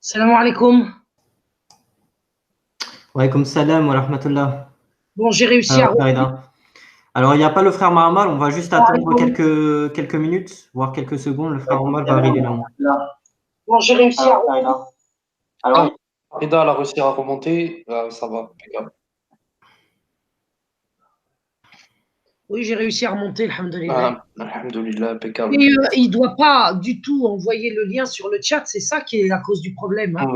Salam alaikum. Wa alaykoum salam wa rahmatullah. Bon, j'ai réussi à Alors, revenir. Farida. Alors, il n'y a pas le frère Mahamal, on va juste attendre Alaikum. quelques minutes, voire quelques secondes. Le frère Mahamal va arriver là. Bon, j'ai réussi à Alors, revenir. Farida. Alors, Rida, elle a réussi à remonter, ça va, impeccable. Oui, j'ai réussi à remonter, alhamdoulilah. Alhamdoulilah, impeccable. Et il ne doit pas du tout envoyer le lien sur le chat, c'est ça qui est la cause du problème. Hein.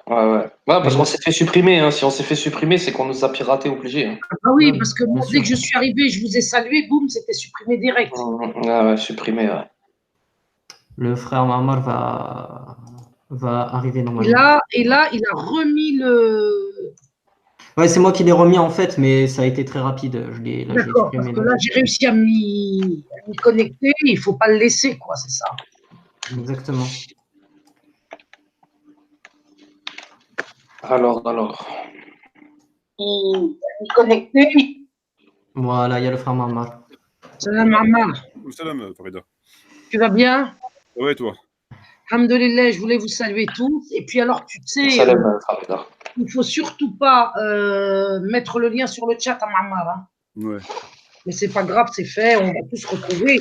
Ouais, parce qu'on s'est fait supprimer. Hein. Si on s'est fait supprimer, c'est qu'on nous a piraté obligé. Hein. Ah oui, Ouais, parce que bien moi, dès sûr. que je suis arrivé, je vous ai salué, boum, c'était supprimé direct. Ouais, supprimé, ouais. Le frère Mahamal va arriver Et normalement. là, il a remis le. Ouais, c'est moi qui l'ai remis en fait, mais ça a été très rapide. Je l'ai D'accord, parce exprimé. que là, j'ai réussi à m'y connecter, il ne faut pas le laisser, quoi, c'est ça. Exactement. Alors. M'y connecter. Voilà, il y a le frère Mahamal. Salam Ammar. Salam, Farida. Tu vas bien? Ouais, toi? Alhamdoulilah, je voulais vous saluer tous. Et puis alors, tu sais, Salam, Farida. il ne faut surtout pas mettre le lien sur le chat à Mammar. Hein. Ouais. Mais c'est pas grave, c'est fait, on va tous se retrouver.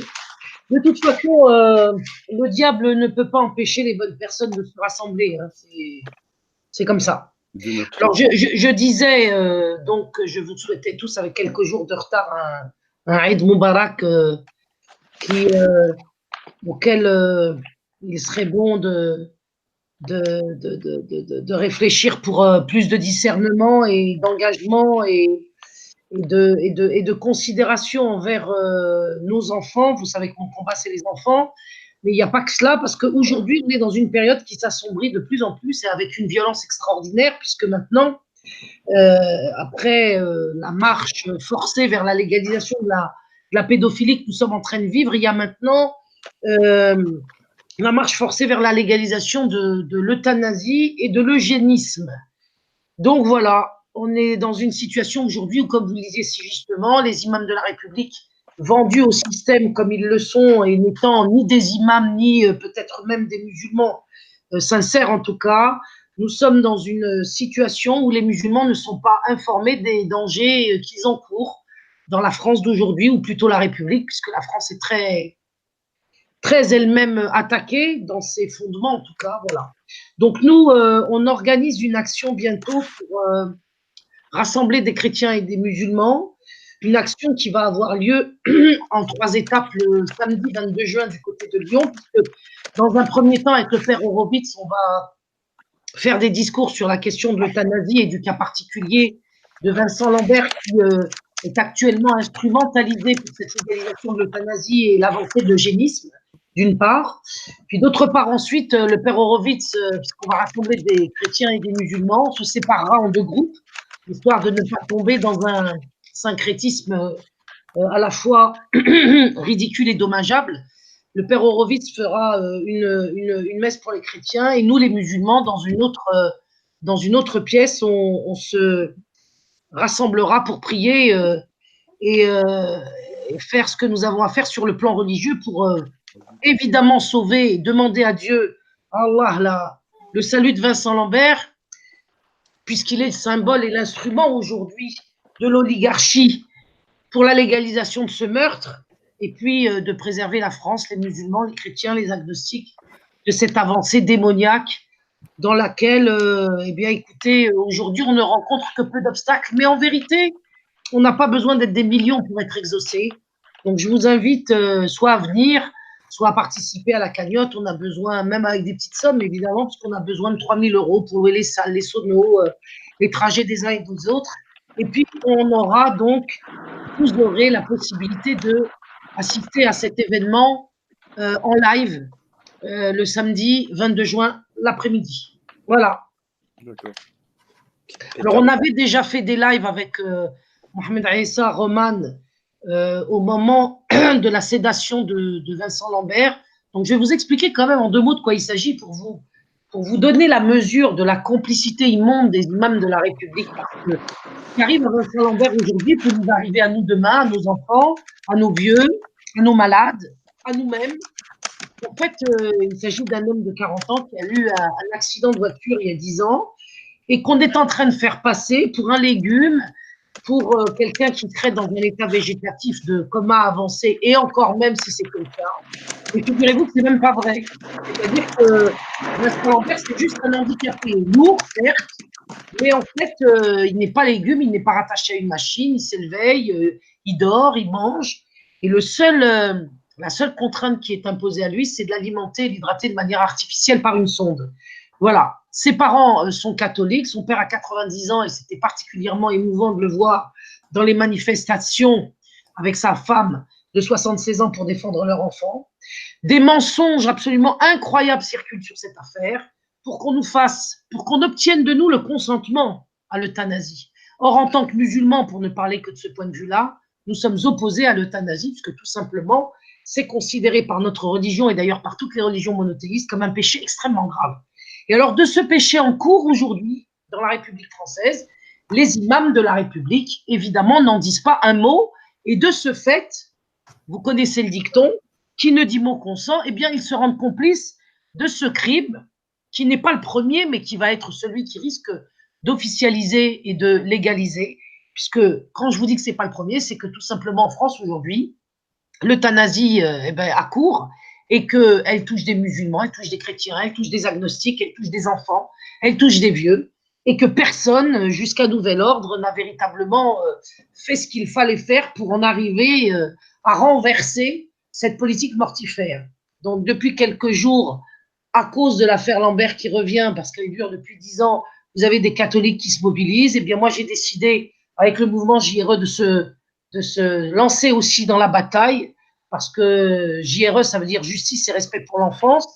De toute façon, le diable ne peut pas empêcher les bonnes personnes de se rassembler. Hein. C'est comme ça. Alors, je disais donc que je vous souhaitais tous, avec quelques jours de retard, un Eid Mubarak auquel il serait bon de réfléchir pour plus de discernement et d'engagement et de considération envers nos enfants. Vous savez que mon combat, c'est les enfants. Mais il n'y a pas que cela, parce qu'aujourd'hui, on est dans une période qui s'assombrit de plus en plus et avec une violence extraordinaire, puisque maintenant, après la marche forcée vers la légalisation de la pédophilie que nous sommes en train de vivre, il y a maintenant la marche forcée vers la légalisation de l'euthanasie et de l'eugénisme. Donc voilà, on est dans une situation aujourd'hui où, comme vous le disiez si justement, les imams de la République vendus au système comme ils le sont et n'étant ni des imams ni peut-être même des musulmans sincères en tout cas, nous sommes dans une situation où les musulmans ne sont pas informés des dangers qu'ils encourent dans la France d'aujourd'hui, ou plutôt la République, puisque la France est très elle-même attaquée dans ses fondements, en tout cas, voilà. Donc nous, on organise une action bientôt pour rassembler des chrétiens et des musulmans, une action qui va avoir lieu en 3 étapes le samedi 22 juin du côté de Lyon, puisque dans un premier temps, avec le père Horowitz, on va faire des discours sur la question de l'euthanasie et du cas particulier de Vincent Lambert, qui est actuellement instrumentalisé pour cette légalisation de l'euthanasie et l'avancée de l'eugénisme, d'une part. Puis d'autre part, ensuite, le père Horowitz, puisqu'on va rassembler des chrétiens et des musulmans, se séparera en 2 groupes, histoire de ne pas tomber dans un syncrétisme à la fois ridicule et dommageable. Le père Horowitz fera une messe pour les chrétiens et nous, les musulmans, dans une autre pièce, on se rassemblera pour prier et faire ce que nous avons à faire sur le plan religieux pour évidemment sauver, demander à Dieu, à Allah, le salut de Vincent Lambert, puisqu'il est le symbole et l'instrument aujourd'hui de l'oligarchie pour la légalisation de ce meurtre, et puis de préserver la France, les musulmans, les chrétiens, les agnostiques, de cette avancée démoniaque dans laquelle, eh bien, écoutez, aujourd'hui, on ne rencontre que peu d'obstacles, mais en vérité, on n'a pas besoin d'être des millions pour être exaucés. Donc, je vous invite soit à venir, soit à participer à la cagnotte. On a besoin, même avec des petites sommes, évidemment, parce qu'on a besoin de 3 000 € pour louer les salles, les sonos, les trajets des uns et des autres. Et puis, on aura donc, vous aurez la possibilité d'assister à cet événement en live le samedi 22 juin, l'après-midi. Voilà. D'accord. Alors, on avait déjà fait des lives avec Mohamed Aïssa, Roman, au moment de la sédation de Vincent Lambert. Donc, je vais vous expliquer quand même en 2 mots de quoi il s'agit pour vous donner la mesure de la complicité immonde des imams de la République. Parce que ce qui arrive à Vincent Lambert aujourd'hui peut nous arriver à nous demain, à nos enfants, à nos vieux, à nos malades, à nous-mêmes. En fait, il s'agit d'un homme de 40 ans qui a eu un accident de voiture il y a 10 ans et qu'on est en train de faire passer pour un légume, pour quelqu'un qui serait dans un état végétatif de coma avancé, et encore même si c'est le cas. Et figurez-vous que ce n'est même pas vrai. C'est-à-dire que Vincent Lambert, c'est juste un handicapé lourd, certes, mais en fait, il n'est pas légume, il n'est pas rattaché à une machine, il s'éveille, il dort, il mange. Et la seule contrainte qui est imposée à lui, c'est de l'alimenter et l'hydrater de manière artificielle par une sonde. Voilà. Ses parents sont catholiques, son père a 90 ans et c'était particulièrement émouvant de le voir dans les manifestations avec sa femme de 76 ans pour défendre leur enfant. Des mensonges absolument incroyables circulent sur cette affaire pour qu'on obtienne de nous le consentement à l'euthanasie. Or, en tant que musulmans, pour ne parler que de ce point de vue-là, nous sommes opposés à l'euthanasie, puisque tout simplement, c'est considéré par notre religion, et d'ailleurs par toutes les religions monothéistes, comme un péché extrêmement grave. Et alors, de ce péché en cours aujourd'hui, dans la République française, les imams de la République, évidemment, n'en disent pas un mot, et de ce fait, vous connaissez le dicton, qui ne dit mot consent, eh bien, ils se rendent complices de ce crime, qui n'est pas le premier, mais qui va être celui qui risque d'officialiser et de légaliser, puisque quand je vous dis que ce n'est pas le premier, c'est que tout simplement en France aujourd'hui, l'euthanasie a cours et qu'elle touche des musulmans, elle touche des chrétiens, elle touche des agnostiques, elle touche des enfants, elle touche des vieux, et que personne, jusqu'à nouvel ordre, n'a véritablement fait ce qu'il fallait faire pour en arriver à renverser cette politique mortifère. Donc, depuis quelques jours, à cause de l'affaire Lambert qui revient, parce qu'elle dure depuis 10 ans, vous avez des catholiques qui se mobilisent. Eh bien, moi, j'ai décidé, avec le mouvement JRE, de se lancer aussi dans la bataille, parce que JRE, ça veut dire justice et respect pour l'enfance.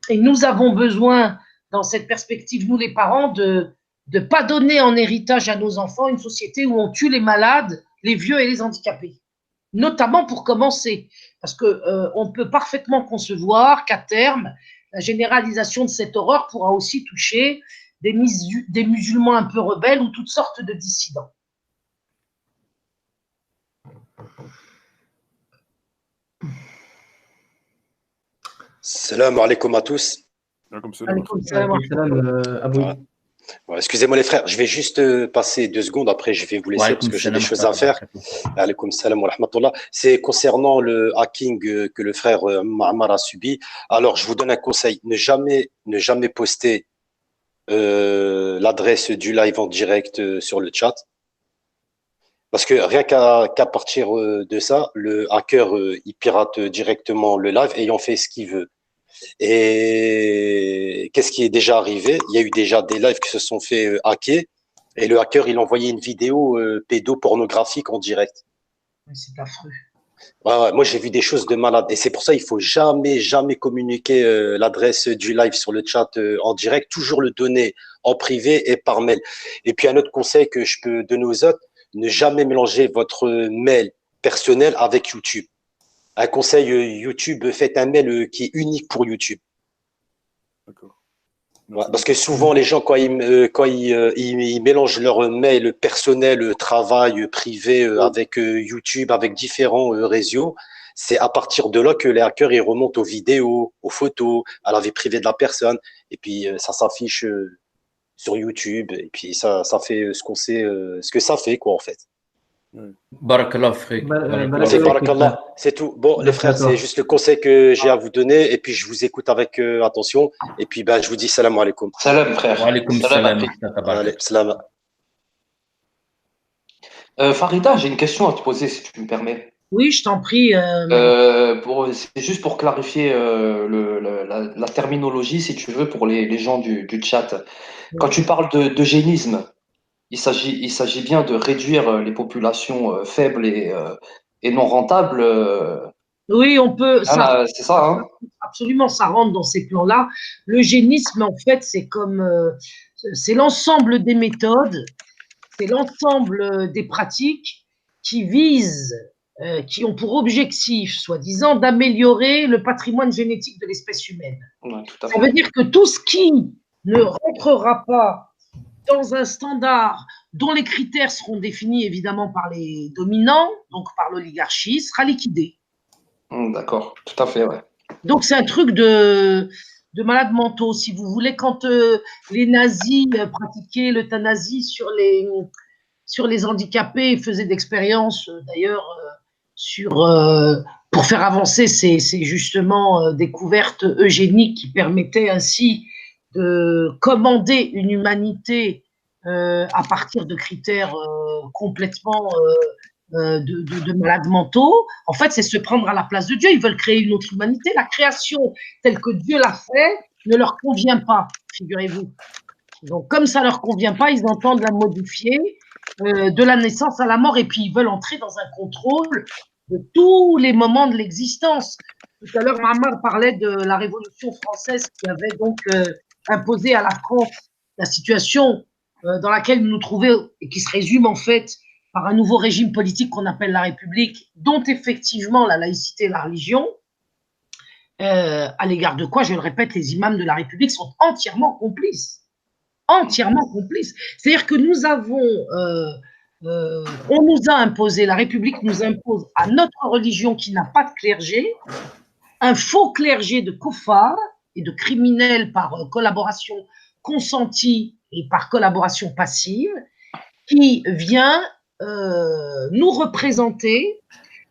Et nous avons besoin, dans cette perspective, nous les parents, de ne pas donner en héritage à nos enfants une société où on tue les malades, les vieux et les handicapés. Notamment pour commencer, parce qu'on peut parfaitement concevoir qu'à terme, la généralisation de cette horreur pourra aussi toucher des musulmans un peu rebelles ou toutes sortes de dissidents. Salam alaikum à tous. Excusez-moi les frères, je vais juste passer 2 secondes, après je vais vous laisser parce que j'ai des choses à faire. Alaikum salam wa rahmatullah. C'est concernant le hacking que le frère Ma'amar a subi. Alors je vous donne un conseil, ne jamais poster l'adresse du live en direct sur le chat. Parce que rien qu'à partir de ça, le hacker, il pirate directement le live ayant fait ce qu'il veut. Et qu'est-ce qui est déjà arrivé? Il y a eu déjà des lives qui se sont fait hacker et le hacker, il envoyait une vidéo pédopornographique en direct. C'est affreux. Ouais, moi, j'ai vu des choses de malade. Et c'est pour ça qu'il faut jamais communiquer l'adresse du live sur le chat en direct. Toujours le donner en privé et par mail. Et puis, un autre conseil que je peux donner aux autres, ne jamais mélanger votre mail personnel avec YouTube. Un conseil YouTube, faites un mail qui est unique pour YouTube. D'accord. Ouais, parce que souvent, les gens, quand ils mélangent leur mail personnel, travail, privé avec YouTube, avec différents réseaux, c'est à partir de là que les hackers ils remontent aux vidéos, aux photos, à la vie privée de la personne. Et puis, ça s'affiche sur YouTube. Et puis, ça fait ce qu'on sait, ce que ça fait, quoi, en fait. Barakallah, frère. Barakallah, c'est tout. Bon, les frères, c'est juste le conseil que j'ai à vous donner. Et puis, je vous écoute avec attention. Et puis, je vous dis salam alaikum. Salam, frère. Wa alaikum salam. Allez, salam. Farida, j'ai une question à te poser, si tu me permets. Oui, je t'en prie. C'est juste pour clarifier la terminologie, si tu veux, pour les gens du chat. Quand tu parles d'eugénisme, il s'agit bien de réduire les populations faibles et non rentables. Oui, on peut. C'est ça, hein? Absolument, ça rentre dans ces plans-là. L'eugénisme, en fait, c'est l'ensemble des méthodes, c'est l'ensemble des pratiques qui visent, qui ont pour objectif, soi-disant, d'améliorer le patrimoine génétique de l'espèce humaine. Ouais, tout à fait. Ça veut dire que tout ce qui ne rentrera pas dans un standard dont les critères seront définis évidemment par les dominants, donc par l'oligarchie, sera liquidé. D'accord, tout à fait, ouais. Donc, c'est un truc de malades mentaux, si vous voulez. Quand les nazis pratiquaient l'euthanasie sur les handicapés, ils faisaient d'expériences, d'ailleurs, pour faire avancer ces justement découvertes eugéniques qui permettaient ainsi de commander une humanité à partir de critères complètement de malades mentaux. En fait, c'est se prendre à la place de Dieu. Ils veulent créer une autre humanité. La création telle que Dieu l'a fait ne leur convient pas, figurez-vous. Donc, comme ça ne leur convient pas, ils entendent la modifier de la naissance à la mort, et puis ils veulent entrer dans un contrôle de tous les moments de l'existence. Tout à l'heure, Mahamar parlait de la Révolution française qui avait donc imposé à la France la situation dans laquelle nous nous trouvions et qui se résume en fait par un nouveau régime politique qu'on appelle la République, dont effectivement la laïcité et la religion, à l'égard de quoi, je le répète, les imams de la République sont entièrement complices. Entièrement complices. C'est-à-dire que nous avons, on nous a imposé, la République nous impose à notre religion qui n'a pas de clergé, un faux clergé de koufars et de criminels par collaboration consentie et par collaboration passive, qui vient nous représenter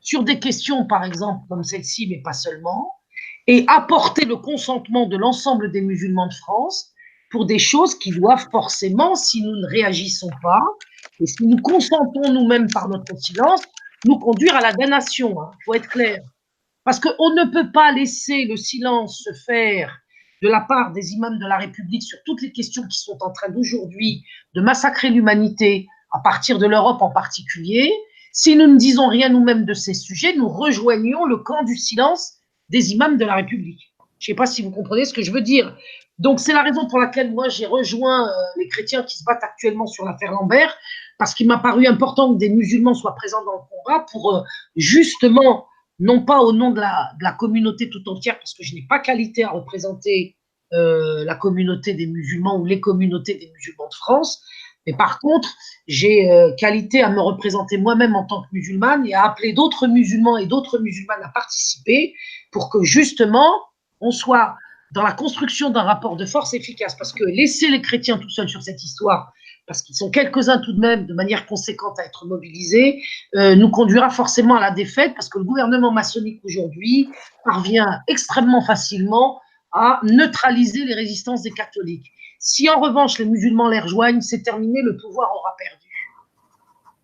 sur des questions, par exemple, comme celle-ci, mais pas seulement, et apporter le consentement de l'ensemble des musulmans de France pour des choses qui doivent forcément, si nous ne réagissons pas, et si nous consentons nous-mêmes par notre silence, nous conduire à la damnation. Il faut être clair. Parce qu'on ne peut pas laisser le silence se faire de la part des imams de la République sur toutes les questions qui sont en train d'aujourd'hui de massacrer l'humanité, à partir de l'Europe en particulier. Si nous ne disons rien nous-mêmes de ces sujets, nous rejoignons le camp du silence des imams de la République. Je ne sais pas si vous comprenez ce que je veux dire. Donc, c'est la raison pour laquelle moi, j'ai rejoint les chrétiens qui se battent actuellement sur l'affaire Lambert, parce qu'il m'a paru important que des musulmans soient présents dans le combat pour justement, non pas au nom de la communauté tout entière, parce que je n'ai pas qualité à représenter la communauté des musulmans ou les communautés des musulmans de France, mais par contre, j'ai qualité à me représenter moi-même en tant que musulmane et à appeler d'autres musulmans et d'autres musulmanes à participer pour que justement, on soit dans la construction d'un rapport de force efficace. Parce que laisser les chrétiens tout seuls sur cette histoire, parce qu'ils sont quelques-uns tout de même de manière conséquente à être mobilisés, nous conduira forcément à la défaite, parce que le gouvernement maçonnique aujourd'hui parvient extrêmement facilement à neutraliser les résistances des catholiques. Si en revanche les musulmans les rejoignent, c'est terminé, le pouvoir aura perdu.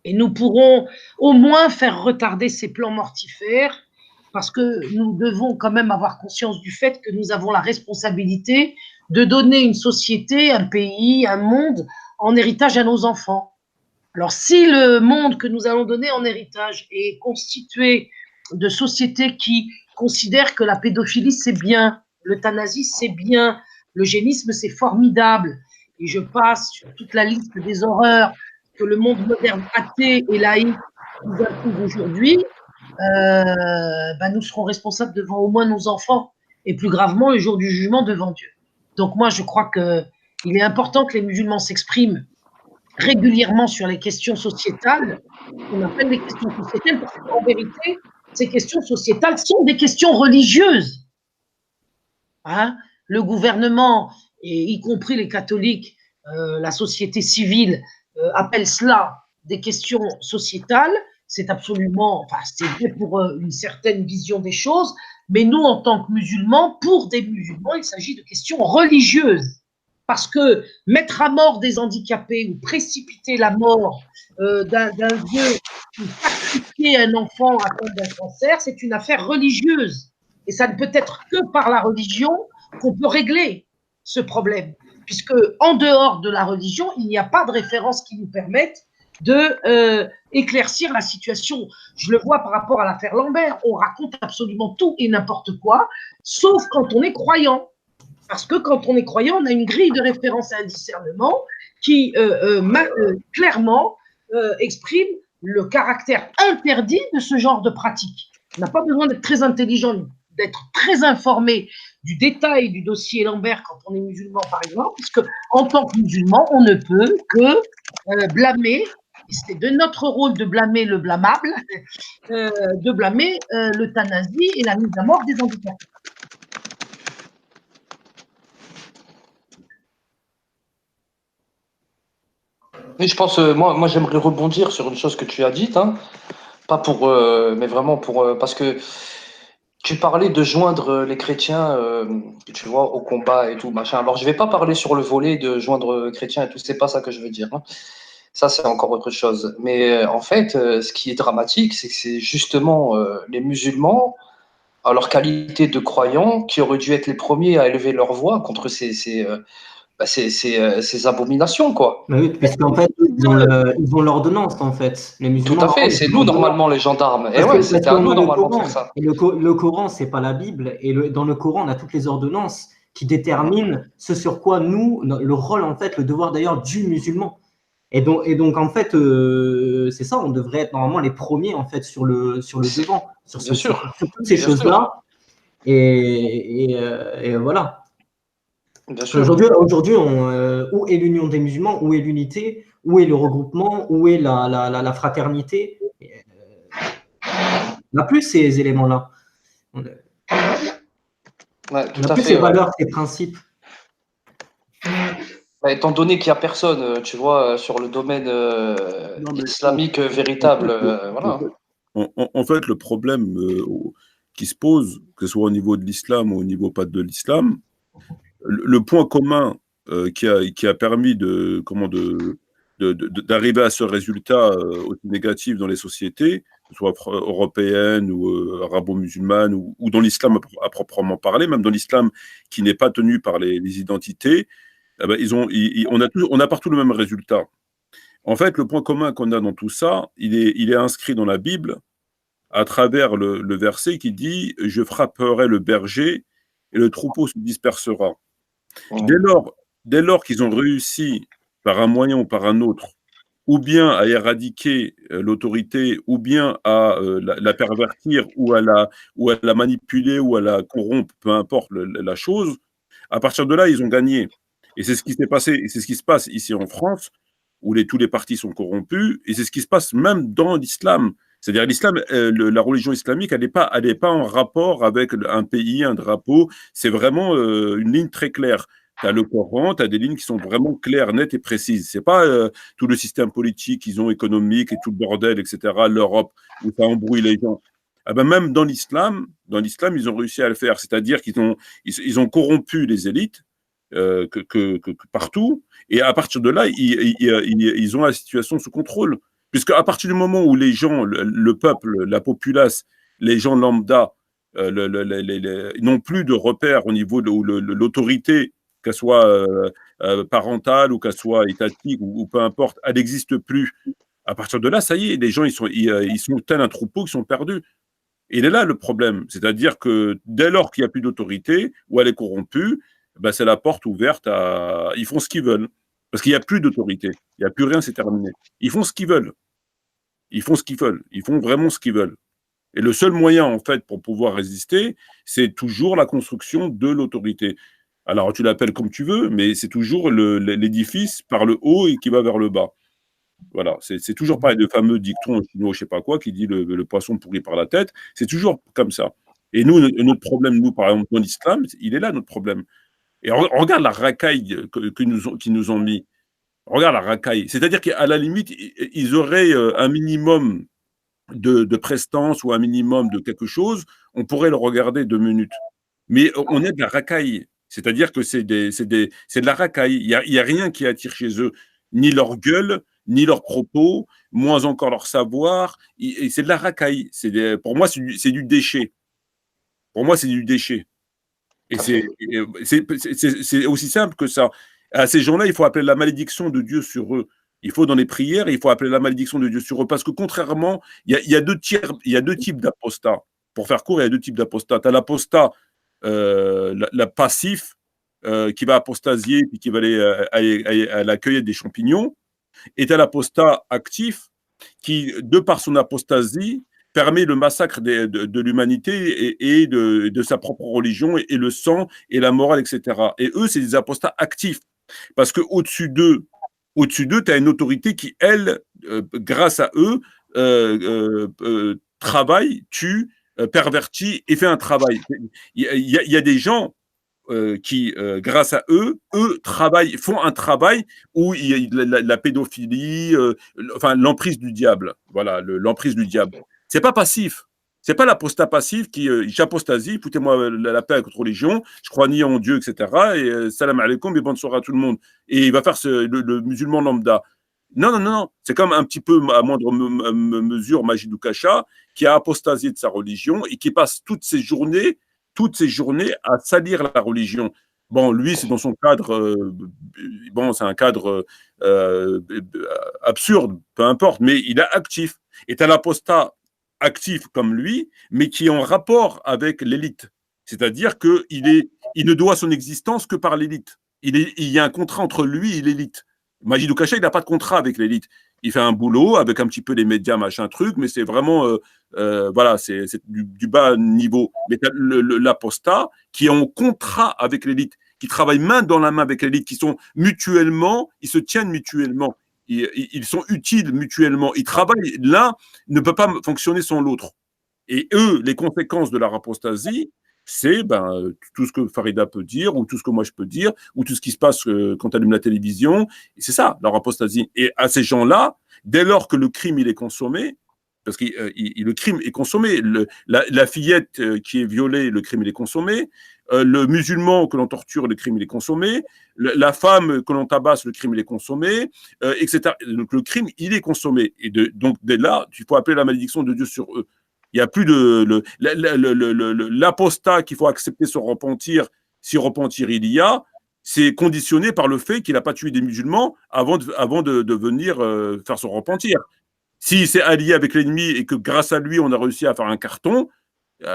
Et nous pourrons au moins faire retarder ces plans mortifères, parce que nous devons quand même avoir conscience du fait que nous avons la responsabilité de donner une société, un pays, un monde en héritage à nos enfants. Alors si le monde que nous allons donner en héritage est constitué de sociétés qui considèrent que la pédophilie c'est bien, l'euthanasie c'est bien, l'eugénisme c'est formidable, et je passe sur toute la liste des horreurs que le monde moderne athée et laïque nous impose aujourd'hui, nous serons responsables devant au moins nos enfants, et plus gravement le jour du jugement devant Dieu. Donc moi je crois qu'il est important que les musulmans s'expriment régulièrement sur les questions sociétales, qu'on appelle les questions sociétales, parce qu'en vérité, ces questions sociétales sont des questions religieuses. Hein? Le gouvernement, et y compris les catholiques, la société civile, appelle cela des questions sociétales. C'est absolument, enfin, c'est vrai pour une certaine vision des choses, mais nous, en tant que musulmans, pour des musulmans, il s'agit de questions religieuses. Parce que mettre à mort des handicapés ou précipiter la mort d'un vieux ou sacrifier un enfant atteint d'un cancer, c'est une affaire religieuse. Et ça ne peut être que par la religion qu'on peut régler ce problème. Puisque en dehors de la religion, il n'y a pas de référence qui nous permette de éclaircir la situation. Je le vois par rapport à l'affaire Lambert. On raconte absolument tout et n'importe quoi, sauf quand on est croyant. Parce que quand on est croyant, on a une grille de référence à un discernement qui clairement exprime le caractère interdit de ce genre de pratique. On n'a pas besoin d'être très intelligent, d'être très informé du détail du dossier Lambert quand on est musulman, par exemple, puisque en tant que musulman, on ne peut que blâmer, et c'est de notre rôle de blâmer le blâmable, de blâmer l'euthanasie et la mise à mort des handicapés. Mais je pense, moi j'aimerais rebondir sur une chose que tu as dite, hein. Pas pour, mais vraiment pour, parce que tu parlais de joindre les chrétiens, tu vois, au combat et tout, machin. Alors, je vais pas parler sur le volet de joindre chrétiens et tout, c'est pas ça que je veux dire, hein. Ça, c'est encore autre chose. Mais en fait, ce qui est dramatique, c'est que c'est justement les musulmans, à leur qualité de croyants, qui auraient dû être les premiers à élever leur voix contre ces abominations, quoi. Oui, puisqu'en fait, ils ont l'ordonnance, en fait. Les Tout musulmans, à en fait, fait, c'est ils nous ont l'ordonnance. normalement les gendarmes. Et Parce ouais, parce c'était à qu'on nous a le normalement de faire Coran. ça. Et le Coran, c'est pas la Bible. Et dans le Coran, on a toutes les ordonnances qui déterminent ce sur quoi nous, le rôle, en fait, le devoir d'ailleurs du musulman. Et donc en fait, c'est ça, on devrait être normalement les premiers, en fait, sur le devant, Bien sûr, sur toutes ces bien sûr, choses-là. Et voilà. bien Parce sûr. qu'aujourd'hui, où est l'union des musulmans? Où est l'unité? Où est le regroupement? Où est la fraternité? On n'a plus ces éléments-là. On Ouais, tout n'a à plus ces fait, ouais. valeurs, ces principes. Bah, étant donné qu'il n'y a personne, tu vois, sur le domaine Non, mais islamique en véritable, fait, voilà. en fait, le problème qui se pose, que ce soit au niveau de l'islam ou au niveau pas de l'islam, le point commun qui a permis d'arriver à ce résultat aussi négatif dans les sociétés, que ce soit européennes ou arabo-musulmanes ou dans l'islam à proprement parler, même dans l'islam qui n'est pas tenu par les identités, eh ben, on a partout le même résultat. En fait, le point commun qu'on a dans tout ça, il est inscrit dans la Bible à travers le verset qui dit « Je frapperai le berger et le troupeau se dispersera ». Dès Mm. lors, dès lors qu'ils ont réussi, par un moyen ou par un autre, ou bien à éradiquer l'autorité, ou bien à la pervertir, ou à la manipuler, ou à la corrompre, peu importe la chose, à partir de là, ils ont gagné. Et c'est ce qui s'est passé, et c'est ce qui se passe ici en France, où tous les partis sont corrompus, et c'est ce qui se passe même dans l'islam. C'est-à-dire l'islam, la religion islamique, elle n'est pas en rapport avec un pays, un drapeau. C'est vraiment une ligne très claire. Tu as le Coran, tu as des lignes qui sont vraiment claires, nettes et précises. C'est pas tout le système politique qu'ils ont, économique et tout le bordel, etc., l'Europe, où ça embrouille les gens. Ah ben même dans l'islam, ils ont réussi à le faire. C'est-à-dire ils ont corrompu les élites que partout. Et à partir de là, ils ont la situation sous contrôle. Puisque à partir du moment où les gens, le peuple, la populace, les gens lambda, n'ont plus de repères au niveau de l'autorité, qu'elle soit parentale ou qu'elle soit étatique ou peu importe, elle n'existe plus. À partir de là, ça y est, les gens, ils sont tels un troupeau qui sont perdus. Et il est là le problème. C'est-à-dire que dès lors qu'il n'y a plus d'autorité, ou elle est corrompue, ben c'est la porte ouverte à... Ils font ce qu'ils veulent. Parce qu'il n'y a plus d'autorité. Il n'y a plus rien, c'est terminé. Ils font ce qu'ils veulent. Ils font ce qu'ils veulent. Ils font vraiment ce qu'ils veulent. Et le seul moyen, en fait, pour pouvoir résister, c'est toujours la construction de l'autorité. Alors, tu l'appelles comme tu veux, mais c'est toujours l'édifice par le haut et qui va vers le bas. Voilà, c'est toujours pareil, le fameux dicton chinois, je sais pas quoi, qui dit le poisson pourri par la tête. C'est toujours comme ça. Et nous, notre problème, nous, par exemple, dans l'islam, il est là, notre problème. Et regarde la racaille qu'ils nous ont mis. Regarde la racaille. C'est-à-dire qu'à la limite, ils auraient un minimum de prestance ou un minimum de quelque chose, on pourrait le regarder 2 minutes. Mais on est de la racaille. C'est-à-dire que c'est de la racaille. Il y a rien qui attire chez eux, ni leur gueule, ni leurs propos, moins encore leur savoir. Et c'est de la racaille. Pour moi, c'est du déchet. Pour moi, c'est du déchet. Et c'est aussi simple que ça. À ces gens-là, il faut appeler la malédiction de Dieu sur eux. Il faut, dans les prières, il faut appeler la malédiction de Dieu sur eux. Parce que contrairement, il y a deux types d'apostats. Pour faire court, il y a deux types d'apostats. Tu as l'apostat passif qui va apostasier puis qui va aller à la cueillette des champignons. Et tu as l'apostat actif qui, de par son apostasie, permet le massacre de l'humanité et de sa propre religion et le sang et la morale, etc. Et eux, c'est des apostats actifs. Parce qu'au-dessus d'eux, tu as une autorité qui, elle, grâce à eux, travaille, tue, pervertit et fait un travail. Il y a des gens, qui, grâce à eux, font un travail où il y a la pédophilie, enfin l'emprise du diable. Voilà, l'emprise du diable. C'est pas passif. C'est pas l'apostat passif qui j'apostasie, foutez-moi la paix avec votre religion, je crois ni en Dieu, etc. Et salam alaikum et bonne soirée à tout le monde. Et il va faire le musulman lambda. Non, non, non, non. C'est comme un petit peu à moindre mesure Majid Oukasha qui a apostasié de sa religion et qui passe toutes ses journées à salir la religion. Bon, lui, c'est dans son cadre, bon, c'est un cadre absurde, peu importe, mais il est actif. Et tu as l'apostat actif comme lui, mais qui est en rapport avec l'élite. C'est-à-dire qu'il ne doit son existence que par l'élite. Il y a un contrat entre lui et l'élite. Majid Oukasha, il n'a pas de contrat avec l'élite. Il fait un boulot avec un petit peu les médias, machin truc, mais c'est vraiment, voilà, c'est du bas niveau. Mais l'apostat qui est en contrat avec l'élite, qui travaille main dans la main avec l'élite, qui sont mutuellement, ils se tiennent mutuellement. Ils sont utiles mutuellement. Ils travaillent. L'un ne peut pas fonctionner sans l'autre. Et eux, les conséquences de leur apostasie, c'est tout ce que Farida peut dire, ou tout ce que moi je peux dire, ou tout ce qui se passe quand tu allumes la télévision. Et c'est ça, leur apostasie. Et à ces gens-là, dès lors que le crime il est consommé, parce que le crime est consommé, la fillette qui est violée, le crime il est consommé, le musulman que l'on torture, le crime il est consommé, la femme que l'on tabasse, le crime il est consommé, etc. Donc le crime il est consommé. Et donc dès là, il faut appeler la malédiction de Dieu sur eux. Il n'y a plus l'apostat qu'il faut accepter son repentir, si repentir il y a, c'est conditionné par le fait qu'il n'a pas tué des musulmans avant de venir faire son repentir. S'il s'est allié avec l'ennemi et que grâce à lui, on a réussi à faire un carton,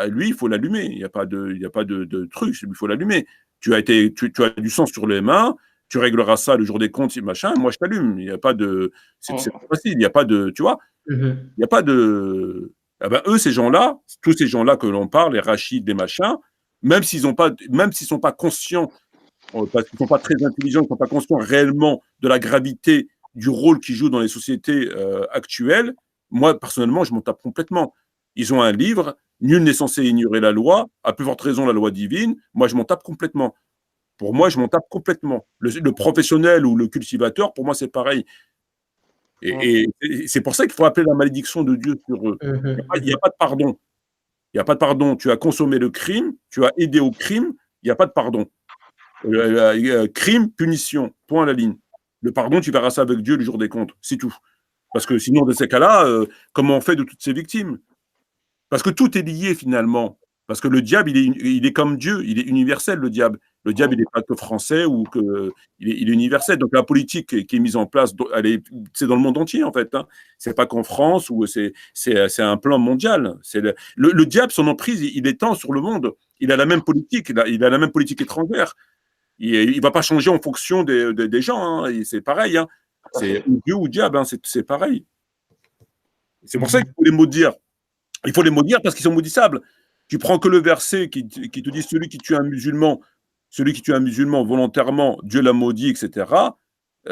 lui, il faut l'allumer. Il n'y a pas de truc, il faut l'allumer. Tu as du sang sur les mains, tu régleras ça le jour des comptes, machin, moi je t'allume. Il n'y a pas de. C'est facile, il n'y a pas de. Tu vois, il n'y a pas de. Ah ben, eux, ces gens-là, tous ces gens-là que l'on parle, les Rachid, les machins, même s'ils sont pas conscients, parce qu'ils ne sont pas très intelligents, ils ne sont pas conscients réellement de la gravité du rôle qu'ils jouent dans les sociétés actuelles, moi, personnellement, je m'en tape complètement. Ils ont un livre, nul n'est censé ignorer la loi, à plus forte raison la loi divine, moi, je m'en tape complètement. Pour moi, je m'en tape complètement. Le professionnel ou le cultivateur, pour moi, c'est pareil. Et c'est pour ça qu'il faut appeler la malédiction de Dieu sur eux. Il n'y a pas de pardon. Il n'y a pas de pardon. Tu as consommé le crime, tu as aidé au crime, il n'y a pas de pardon. Crime, punition, point à la ligne. Le pardon, tu verras ça avec Dieu le jour des comptes, c'est tout. Parce que sinon, dans ces cas-là, comment on fait de toutes ces victimes? Parce que tout est lié finalement. Parce que le diable, il est comme Dieu, il est universel, le diable. Le diable, il n'est pas que français ou que. Il est universel. Donc la politique qui est mise en place, c'est dans le monde entier en fait. Hein. C'est pas qu'en France ou c'est un plan mondial. Le diable, son emprise, il étend sur le monde. Il a la même politique, il a la même politique étrangère. Il ne va pas changer en fonction des gens. Hein. C'est pareil. Hein. C'est Dieu ou diable, hein. C'est pareil. C'est pour ça qu'il faut les maudire. Il faut les maudire parce qu'ils sont maudissables. Tu prends que le verset qui te dit celui qui tue un musulman volontairement, Dieu l'a maudit, etc.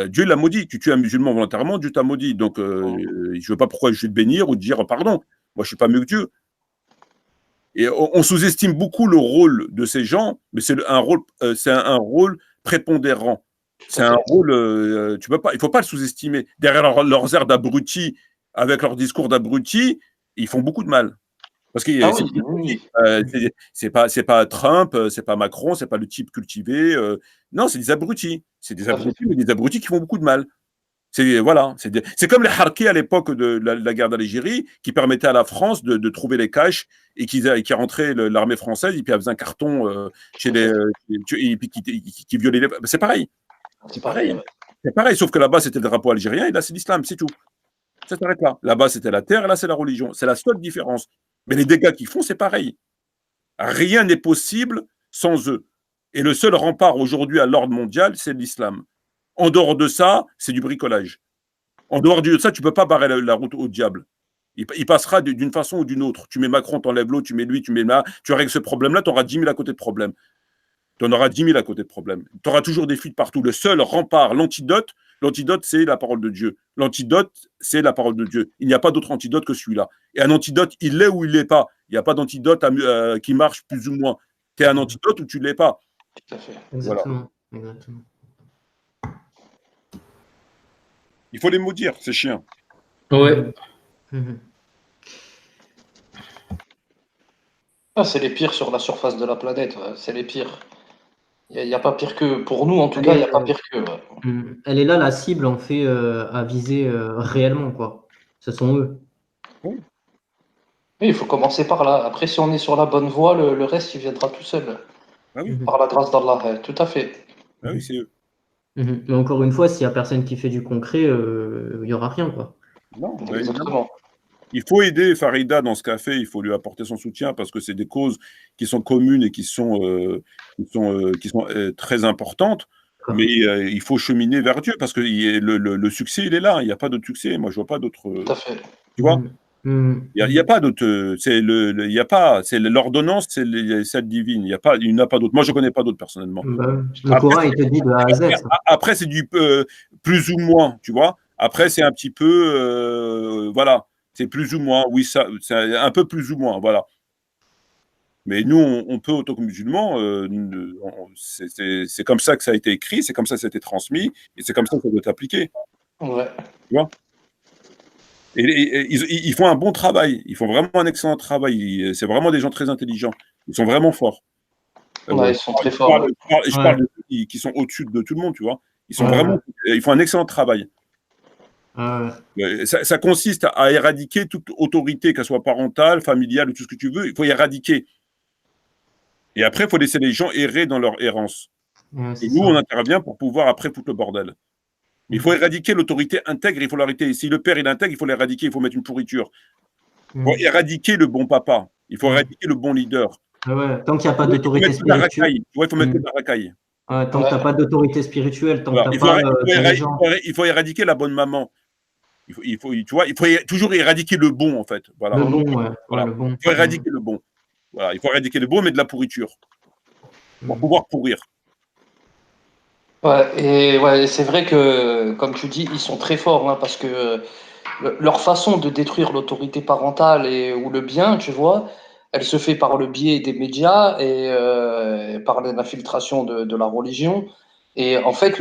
Dieu l'a maudit. Tu tues un musulman volontairement, Dieu t'a maudit. Donc, je ne veux pas pourquoi je vais te bénir ou te dire pardon. Moi, je ne suis pas mieux que Dieu. Et on sous-estime beaucoup le rôle de ces gens, mais c'est un rôle prépondérant. C'est un rôle, il ne faut pas le sous-estimer. Derrière leurs airs d'abrutis, avec leur discours d'abrutis, ils font beaucoup de mal. Parce que c'est pas Trump, c'est pas Macron, c'est pas le type cultivé. Non, c'est des abrutis. C'est des abrutis, mais des abrutis qui font beaucoup de mal. C'est comme les harkis à l'époque de la guerre d'Algérie qui permettaient à la France de trouver les caches et qui rentraient l'armée française et puis elle faisait un carton chez les et puis qui violait les. C'est pareil. C'est pareil, sauf que là-bas c'était le drapeau algérien et là c'est l'islam, c'est tout. Ça s'arrête là. Là-bas c'était la terre et là c'est la religion. C'est la seule différence. Mais les dégâts qu'ils font, c'est pareil. Rien n'est possible sans eux. Et le seul rempart aujourd'hui à l'ordre mondial, c'est l'islam. En dehors de ça, c'est du bricolage. En dehors de ça, tu ne peux pas barrer la route au diable. Il passera d'une façon ou d'une autre. Tu mets Macron, tu enlèves l'autre, tu mets lui, tu mets là. Tu règles ce problème-là, tu auras 10 000 à côté de problème. Tu en auras 10 000 à côté de problème. Tu auras toujours des fuites partout. Le seul rempart, l'antidote, c'est la parole de Dieu. L'antidote, c'est la parole de Dieu. Il n'y a pas d'autre antidote que celui-là. Et un antidote, il l'est ou il ne l'est pas. Il n'y a pas d'antidote qui marche plus ou moins. Tu es un antidote ou tu ne l'es pas. Tout à fait. Exactement. Exactement. Il faut les maudire, ces chiens. Ouais. Mhm. Ah, c'est les pires sur la surface de la planète, ouais. C'est les pires. Il n'y a pas pire que, pour nous en tout cas, il n'y a pas pire que. Ouais. Elle est là la cible en fait à viser réellement quoi. Ce sont eux. Oui, il faut commencer par là. Après, si on est sur la bonne voie, le reste, il viendra tout seul. Ah oui, Par la grâce d'Allah, tout à fait. ah oui, c'est eux. Mais encore une fois, s'il n'y a personne qui fait du concret, il n'y aura rien quoi. Non, bah, évidemment. Exactement. Il faut aider Farida dans ce qu'elle fait, il faut lui apporter son soutien parce que c'est des causes qui sont communes et qui sont très importantes. Mais il faut cheminer vers Dieu parce que le succès, il est là. Il n'y a pas d'autre succès. Moi, je vois pas d'autre. Tout à fait. Tu vois, il n'y a pas d'autre. Il y a pas. C'est l'ordonnance, c'est celle divine. Il n'y en a pas d'autre. Moi, je connais pas d'autre personnellement. Le Coran, il te dit de A à Z. Après, c'est du plus ou moins. Tu vois. Après, c'est un petit peu. Voilà. C'est plus ou moins, oui, ça, c'est un peu plus ou moins, voilà. Mais nous, on peut, en tant que musulmans, c'est comme ça que ça a été écrit, c'est comme ça que ça a été transmis, et c'est comme ça que ça doit être appliqué. Ouais. Tu vois, et ils font un bon travail, ils font vraiment un excellent travail. C'est vraiment des gens très intelligents, ils sont vraiment forts. Ouais, ils sont très forts. Je parle de ceux qui sont au-dessus de tout le monde, tu vois. Ils sont vraiment, ils font un excellent travail. Ça consiste à éradiquer toute autorité, qu'elle soit parentale, familiale ou tout ce que tu veux. Il faut éradiquer. Et après, il faut laisser les gens errer dans leur errance. Et nous, on intervient pour pouvoir après foutre le bordel. Il faut éradiquer l'autorité intègre, il faut l'arrêter. Si le père est intègre, il faut l'éradiquer, il faut mettre une pourriture. Il faut éradiquer le bon papa. Il faut éradiquer le bon leader. Tant qu'il n'y a pas d'autorité spirituelle. Il faut mettre de la racaille. Tant que tu n'as pas d'autorité spirituelle, tant que tu n'as pas il faut éradiquer la bonne maman. Il faut toujours éradiquer le bon, en fait. Voilà. Le bon, voilà. Le bon. Il faut éradiquer le bon. Voilà. Il faut éradiquer le bon, mais de la pourriture. Pour pouvoir pourrir. Ouais, c'est vrai que, comme tu dis, ils sont très forts, hein, parce que leur façon de détruire l'autorité parentale ou le bien, tu vois, elle se fait par le biais des médias et par l'infiltration de la religion. Et en fait,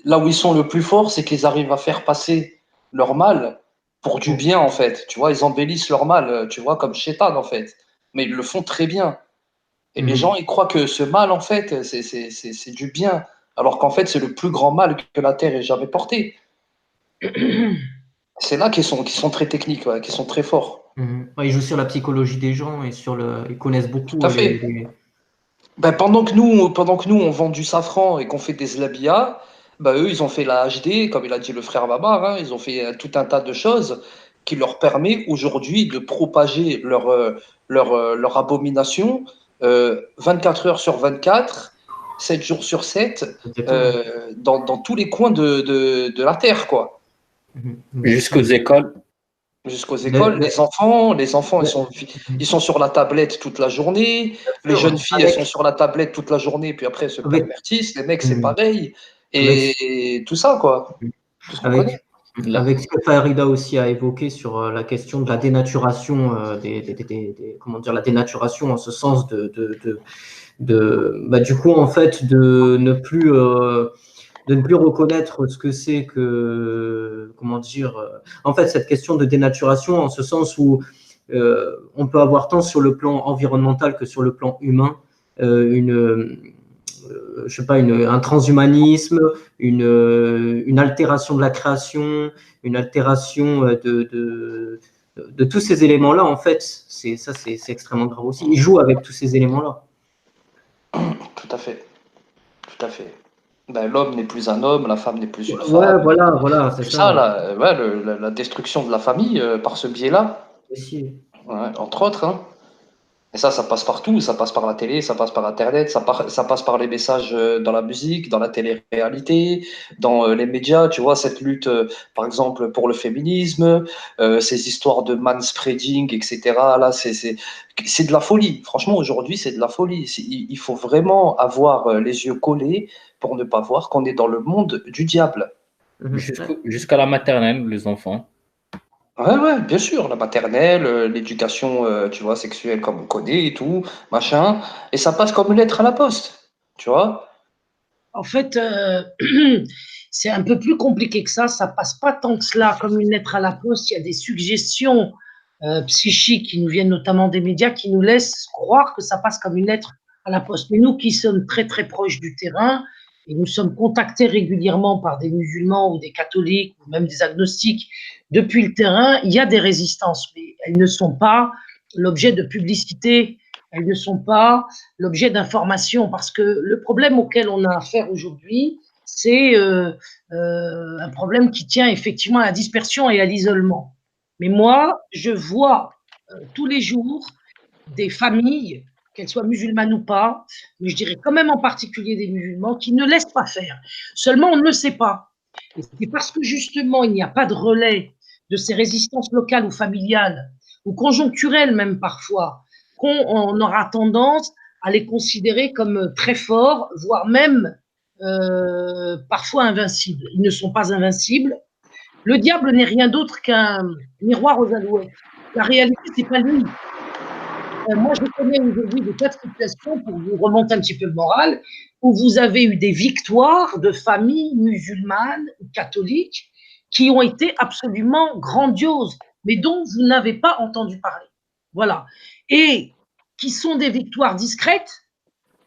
là où ils sont le plus forts, c'est qu'ils arrivent à faire passer leur mal pour du bien, en fait. Tu vois, ils embellissent leur mal, tu vois, comme Shaitan, en fait. Mais ils le font très bien. Et les gens, ils croient que ce mal, en fait, c'est du bien. Alors qu'en fait, c'est le plus grand mal que la Terre ait jamais porté. C'est là qu'ils sont très techniques, ouais, qu'ils sont très forts. Ils jouent sur la psychologie des gens et ils connaissent beaucoup. Tout à fait. Ben, pendant que nous, on vend du safran et qu'on fait des zlabia, ben, eux, ils ont fait la HD, comme il a dit le frère Babar, hein, ils ont fait tout un tas de choses qui leur permet aujourd'hui de propager leur abomination 24 heures sur 24, 7 jours sur 7, dans tous les coins de la Terre, quoi. Jusqu'aux écoles. Jusqu'aux écoles, les enfants, ils sont sur la tablette toute la journée. Les jeunes filles, elles sont sur la tablette toute la journée, puis après elles se pervertissent. Les mecs, c'est pareil. Et tout ça, quoi. Tout ce qu'on connaît. Avec ce que Farida aussi a évoqué sur la question de la dénaturation, comment dire, la dénaturation en ce sens du coup, en fait, de ne plus reconnaître ce que c'est que, comment dire, en fait, cette question de dénaturation en ce sens où on peut avoir tant sur le plan environnemental que sur le plan humain je sais pas, un transhumanisme, une altération de la création, une altération de tous ces éléments-là, en fait, c'est extrêmement grave aussi. Ils jouent avec tous ces éléments-là. Tout à fait. Tout à fait. Ben, l'homme n'est plus un homme, la femme n'est plus une femme. Ouais, voilà, c'est ça. Là, la destruction de la famille par ce biais-là. Aussi. Ouais, entre autres, hein. Et ça passe partout, ça passe par la télé, ça passe par Internet, ça passe par les messages dans la musique, dans la télé-réalité, dans les médias, tu vois, cette lutte, par exemple, pour le féminisme, ces histoires de manspreading, etc. Là, c'est de la folie. Franchement, aujourd'hui, c'est de la folie. Il faut vraiment avoir les yeux collés pour ne pas voir qu'on est dans le monde du diable. Jusqu'à la maternelle, les enfants. Ouais, bien sûr, la maternelle, l'éducation, tu vois, sexuelle comme on connaît et tout, machin. Et ça passe comme une lettre à la poste. Tu vois? En fait, c'est un peu plus compliqué que ça. Ça passe pas tant que cela comme une lettre à la poste. Il y a des suggestions psychiques qui nous viennent notamment des médias qui nous laissent croire que ça passe comme une lettre à la poste. Mais nous qui sommes très très proches du terrain et nous sommes contactés régulièrement par des musulmans ou des catholiques ou même des agnostiques depuis le terrain, il y a des résistances, mais elles ne sont pas l'objet de publicité, elles ne sont pas l'objet d'information, parce que le problème auquel on a affaire aujourd'hui, c'est un problème qui tient effectivement à la dispersion et à l'isolement. Mais moi, je vois tous les jours des familles, qu'elles soient musulmanes ou pas, mais je dirais quand même en particulier des musulmans, qui ne laissent pas faire. Seulement, on ne le sait pas. Et c'est parce que justement, il n'y a pas de relais de ces résistances locales ou familiales, ou conjoncturelles même parfois, qu'on aura tendance à les considérer comme très forts, voire même parfois invincibles. Ils ne sont pas invincibles. Le diable n'est rien d'autre qu'un miroir aux alouettes. La réalité, c'est pas lui. Moi, je connais aujourd'hui des tas de situations, pour vous remonter un petit peu le moral, où vous avez eu des victoires de familles musulmanes ou catholiques qui ont été absolument grandioses, mais dont vous n'avez pas entendu parler. Voilà. Et qui sont des victoires discrètes,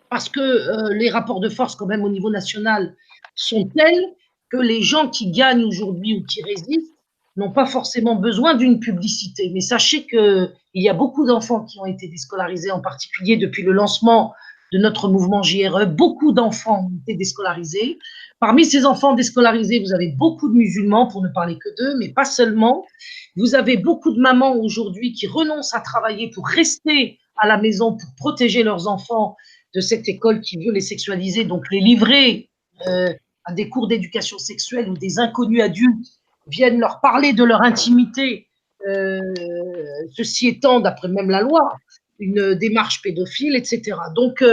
parce que les rapports de force, quand même, au niveau national, sont tels que les gens qui gagnent aujourd'hui ou qui résistent n'ont pas forcément besoin d'une publicité. Mais sachez qu'il y a beaucoup d'enfants qui ont été déscolarisés, en particulier depuis le lancement de notre mouvement JRE. Beaucoup d'enfants ont été déscolarisés. Parmi ces enfants déscolarisés, vous avez beaucoup de musulmans, pour ne parler que d'eux, mais pas seulement. Vous avez beaucoup de mamans aujourd'hui qui renoncent à travailler pour rester à la maison, pour protéger leurs enfants de cette école qui veut les sexualiser, donc les livrer à des cours d'éducation sexuelle où des inconnus adultes viennent leur parler de leur intimité, ceci étant, d'après même la loi, une démarche pédophile, etc. Donc,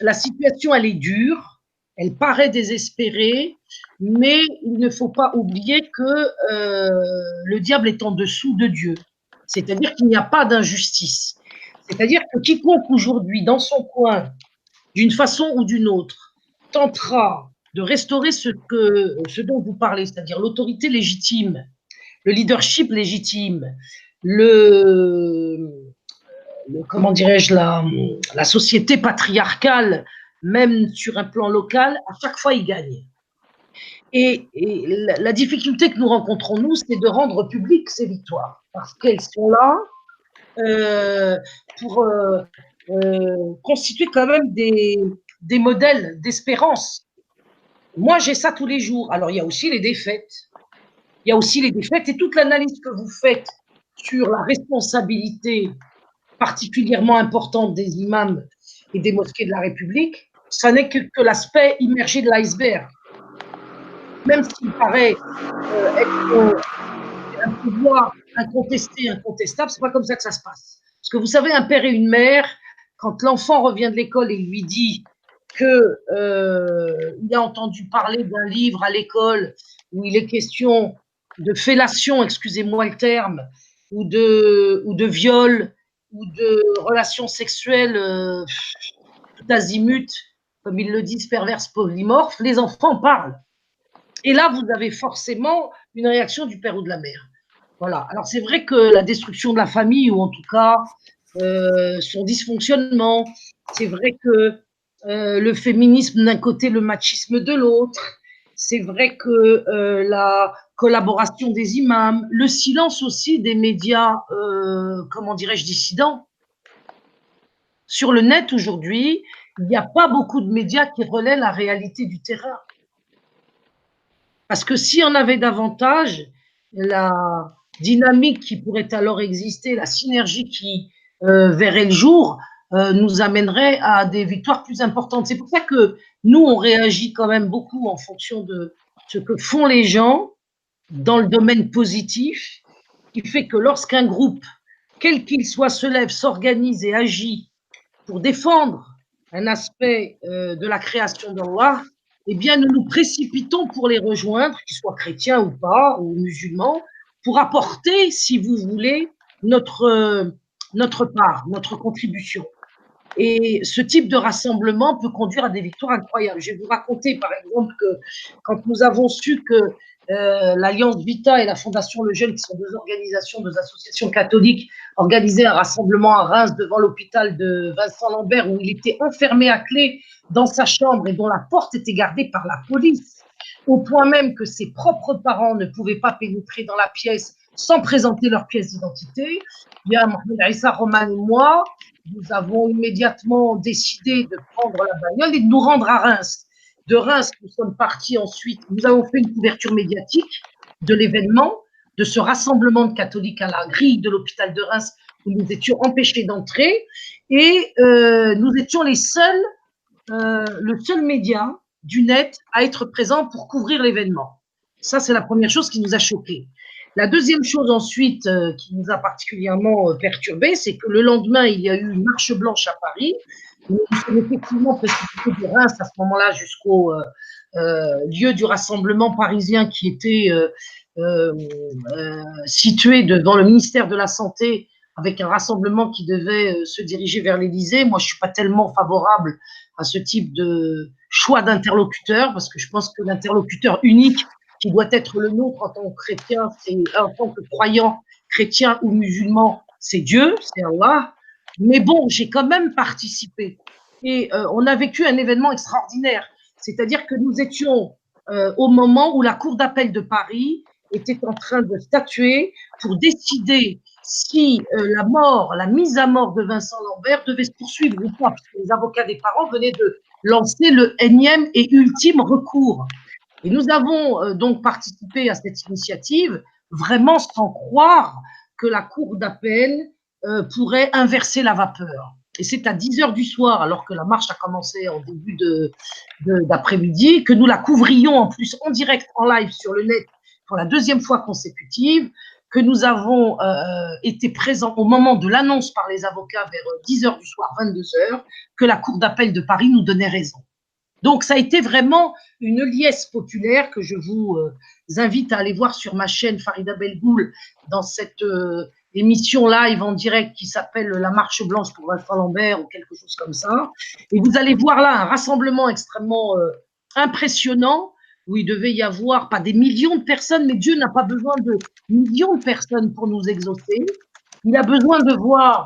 la situation, elle est dure, elle paraît désespérée, mais il ne faut pas oublier que le diable est en dessous de Dieu. C'est-à-dire qu'il n'y a pas d'injustice. C'est-à-dire que quiconque aujourd'hui, dans son coin, d'une façon ou d'une autre, tentera de restaurer ce dont vous parlez, c'est-à-dire l'autorité légitime, le leadership légitime, comment dirais-je, la société patriarcale, même sur un plan local, à chaque fois, il gagne. Et la difficulté que nous rencontrons, nous, c'est de rendre publiques ces victoires, parce qu'elles sont là pour constituer quand même des modèles d'espérance. Moi, j'ai ça tous les jours. Alors, il y a aussi les défaites. Il y a aussi les défaites et toute l'analyse que vous faites sur la responsabilité particulièrement importante des imams et des mosquées de la République, ça n'est que l'aspect immergé de l'iceberg. Même s'il paraît être un pouvoir incontesté, incontestable, c'est pas comme ça que ça se passe. Parce que vous savez, un père et une mère, quand l'enfant revient de l'école et lui dit qu'il a entendu parler d'un livre à l'école où il est question de fellation, excusez-moi le terme, ou de viol, ou de relations sexuelles tout azimut, comme ils le disent, perverses, polymorphes, les enfants parlent. Et là, vous avez forcément une réaction du père ou de la mère. Voilà. Alors, c'est vrai que la destruction de la famille, ou en tout cas son dysfonctionnement, c'est vrai que le féminisme d'un côté, le machisme de l'autre, c'est vrai que la collaboration des imams, le silence aussi des médias, comment dirais-je, dissidents. Sur le net aujourd'hui, il n'y a pas beaucoup de médias qui relaient la réalité du terrain. Parce que s'il y en avait davantage, la dynamique qui pourrait alors exister, la synergie qui verrait le jour, nous amènerait à des victoires plus importantes. C'est pour ça que nous, on réagit quand même beaucoup en fonction de ce que font les gens dans le domaine positif, qui fait que lorsqu'un groupe, quel qu'il soit, se lève, s'organise et agit pour défendre un aspect de la création d'Allah, eh bien, nous nous précipitons pour les rejoindre, qu'ils soient chrétiens ou pas, ou musulmans, pour apporter, si vous voulez, notre part, notre contribution. Et ce type de rassemblement peut conduire à des victoires incroyables. Je vais vous raconter, par exemple, que quand nous avons su que l'Alliance Vita et la Fondation Le Jeune, qui sont deux organisations, deux associations catholiques, organisaient un rassemblement à Reims devant l'hôpital de Vincent Lambert, où il était enfermé à clé dans sa chambre et dont la porte était gardée par la police, au point même que ses propres parents ne pouvaient pas pénétrer dans la pièce sans présenter leur pièce d'identité. Bien, Aïssa Roman et moi, nous avons immédiatement décidé de prendre la bagnole et de nous rendre à Reims. De Reims, nous sommes partis ensuite, nous avons fait une couverture médiatique de l'événement, de ce rassemblement de catholiques à la grille de l'hôpital de Reims où nous étions empêchés d'entrer et nous étions les seuls, le seul média du net à être présent pour couvrir l'événement. Ça, c'est la première chose qui nous a choqués. La deuxième chose ensuite qui nous a particulièrement perturbés, c'est que le lendemain, il y a eu une marche blanche à Paris. Nous sommes effectivement précipités de Reims à ce moment-là jusqu'au lieu du rassemblement parisien qui était situé devant le ministère de la Santé avec un rassemblement qui devait se diriger vers l'Élysée. Moi, je ne suis pas tellement favorable à ce type de choix d'interlocuteur parce que je pense que l'interlocuteur unique qui doit être le nôtre en tant que chrétien, en tant que croyant chrétien ou musulman, c'est Dieu, c'est Allah. Mais bon, j'ai quand même participé. Et on a vécu un événement extraordinaire. C'est-à-dire que nous étions au moment où la Cour d'appel de Paris était en train de statuer pour décider si la mise à mort de Vincent Lambert devait se poursuivre ou pas, parce que les avocats des parents venaient de lancer le énième et ultime recours. Et nous avons donc participé à cette initiative, vraiment sans croire que la Cour d'appel pourrait inverser la vapeur. Et c'est à 10h du soir, alors que la marche a commencé en début d'après-midi, que nous la couvrions en plus en direct, en live sur le net pour la deuxième fois consécutive, que nous avons été présents au moment de l'annonce par les avocats vers 10h du soir, 22h, que la Cour d'appel de Paris nous donnait raison. Donc, ça a été vraiment une liesse populaire que je vous invite à aller voir sur ma chaîne Farida Belgoul dans cette émission live en direct qui s'appelle La Marche Blanche pour Vincent Lambert ou quelque chose comme ça. Et vous allez voir là un rassemblement extrêmement impressionnant où il devait y avoir pas des millions de personnes, mais Dieu n'a pas besoin de millions de personnes pour nous exaucer. Il a besoin de voir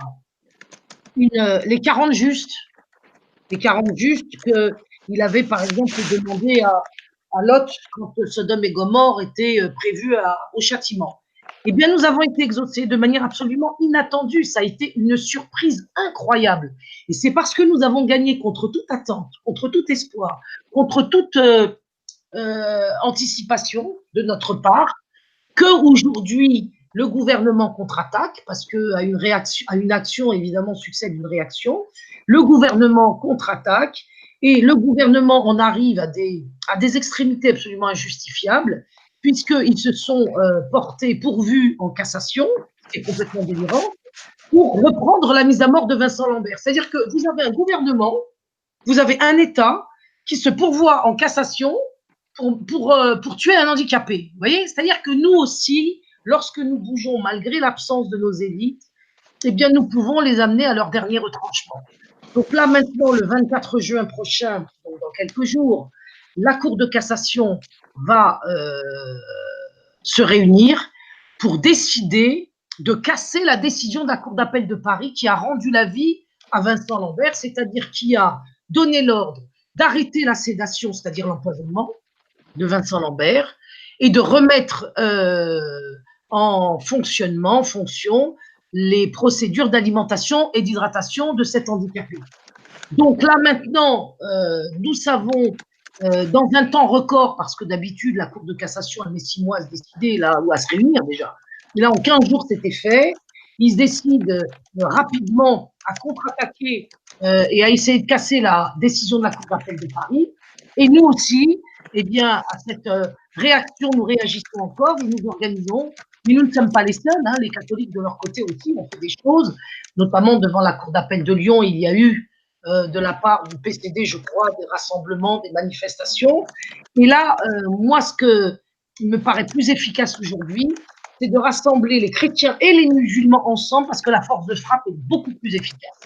les 40 justes. Les 40 justes qu'il avait, par exemple, demandé à Lot quand Sodome et Gomorrhe étaient prévus au châtiment. Eh bien, nous avons été exaucés de manière absolument inattendue. Ça a été une surprise incroyable. Et c'est parce que nous avons gagné contre toute attente, contre tout espoir, contre toute anticipation de notre part, qu'aujourd'hui, le gouvernement contre-attaque, parce qu'à une action, évidemment, succède une réaction. Le gouvernement contre-attaque et le gouvernement en arrive à des extrémités absolument injustifiables, puisqu'ils se sont portés pourvus en cassation, c'est complètement délirant, pour reprendre la mise à mort de Vincent Lambert. C'est-à-dire que vous avez un gouvernement, vous avez un État qui se pourvoit en cassation pour tuer un handicapé. Vous voyez, c'est-à-dire que nous aussi, lorsque nous bougeons malgré l'absence de nos élites, eh bien, nous pouvons les amener à leur dernier retranchement. Donc là, maintenant, le 24 juin prochain, donc dans quelques jours, la Cour de cassation va se réunir pour décider de casser la décision de la Cour d'appel de Paris qui a rendu la vie à Vincent Lambert, c'est-à-dire qui a donné l'ordre d'arrêter la sédation, c'est-à-dire l'empoisonnement de Vincent Lambert, et de remettre en fonction les procédures d'alimentation et d'hydratation de cet handicapé. Donc là, maintenant, nous savons, dans un temps record, parce que d'habitude, la Cour de cassation a mis 6 mois à se décider, là, ou à se réunir déjà. Et là, en 15 jours, c'était fait. Ils se décident rapidement à contre-attaquer et à essayer de casser la décision de la Cour d'appel de Paris. Et nous aussi, eh bien, à cette réaction, nous réagissons encore et nous organisons. Mais nous ne sommes pas les seuls, hein, les catholiques de leur côté aussi ont fait des choses, notamment devant la Cour d'appel de Lyon, il y a eu de la part du PCD, je crois, des rassemblements, des manifestations. Et là, moi, ce qui me paraît plus efficace aujourd'hui, c'est de rassembler les chrétiens et les musulmans ensemble parce que la force de frappe est beaucoup plus efficace.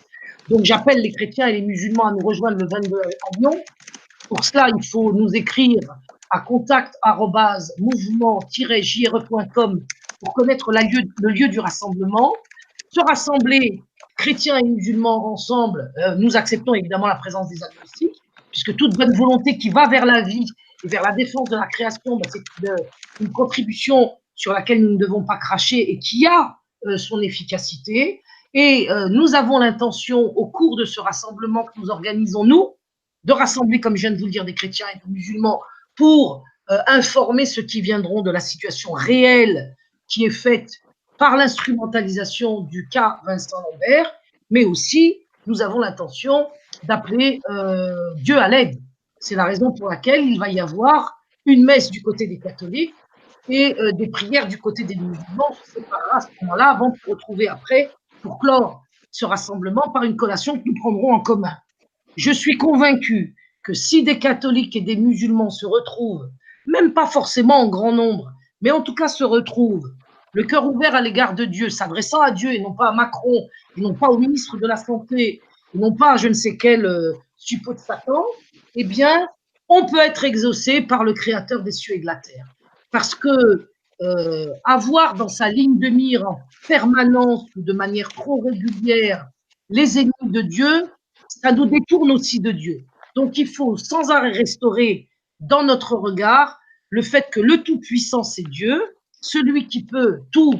Donc, j'appelle les chrétiens et les musulmans à nous rejoindre le 22 à Lyon. Pour cela, il faut nous écrire à contact@mouvement-jre.com pour connaître le lieu du rassemblement. Se rassembler, chrétiens et musulmans ensemble, nous acceptons évidemment la présence des agnostiques, puisque toute bonne volonté qui va vers la vie et vers la défense de la création, c'est une contribution sur laquelle nous ne devons pas cracher et qui a son efficacité. Et nous avons l'intention, au cours de ce rassemblement que nous organisons, nous, de rassembler, comme je viens de vous le dire, des chrétiens et des musulmans pour informer ceux qui viendront de la situation réelle qui est faite par l'instrumentalisation du cas Vincent Lambert, mais aussi nous avons l'intention d'appeler Dieu à l'aide. C'est la raison pour laquelle il va y avoir une messe du côté des catholiques et des prières du côté des musulmans. On se séparera à ce moment-là avant de se retrouver après pour clore ce rassemblement par une collation que nous prendrons en commun. Je suis convaincu que si des catholiques et des musulmans se retrouvent, même pas forcément en grand nombre, mais en tout cas se retrouvent, le cœur ouvert à l'égard de Dieu, s'adressant à Dieu et non pas à Macron, et non pas au ministre de la Santé, et non pas à je ne sais quel suppôt de Satan, eh bien, on peut être exaucé par le Créateur des cieux et de la terre. Parce que avoir dans sa ligne de mire en permanence ou de manière trop régulière les ennemis de Dieu, ça nous détourne aussi de Dieu. Donc, il faut sans arrêt restaurer dans notre regard le fait que le Tout-Puissant, c'est Dieu, celui qui peut tout,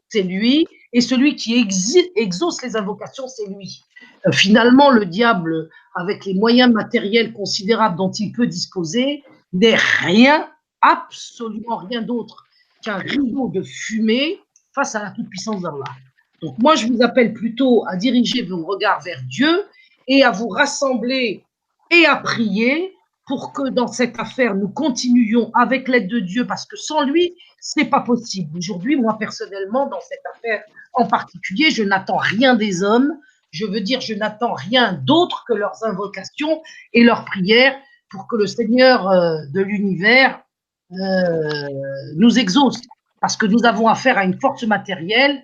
c'est lui, et celui qui exauce les invocations, c'est lui. Finalement, le diable, avec les moyens matériels considérables dont il peut disposer, n'est rien, absolument rien d'autre qu'un rideau de fumée face à la toute-puissance d'Allah. Donc moi, je vous appelle plutôt à diriger vos regards vers Dieu et à vous rassembler et à prier pour que dans cette affaire, nous continuions avec l'aide de Dieu, parce que sans lui, ce n'est pas possible. Aujourd'hui, moi, personnellement, dans cette affaire en particulier, je n'attends rien des hommes. Je veux dire, je n'attends rien d'autre que leurs invocations et leurs prières pour que le Seigneur de l'univers nous exauce. Parce que nous avons affaire à une force matérielle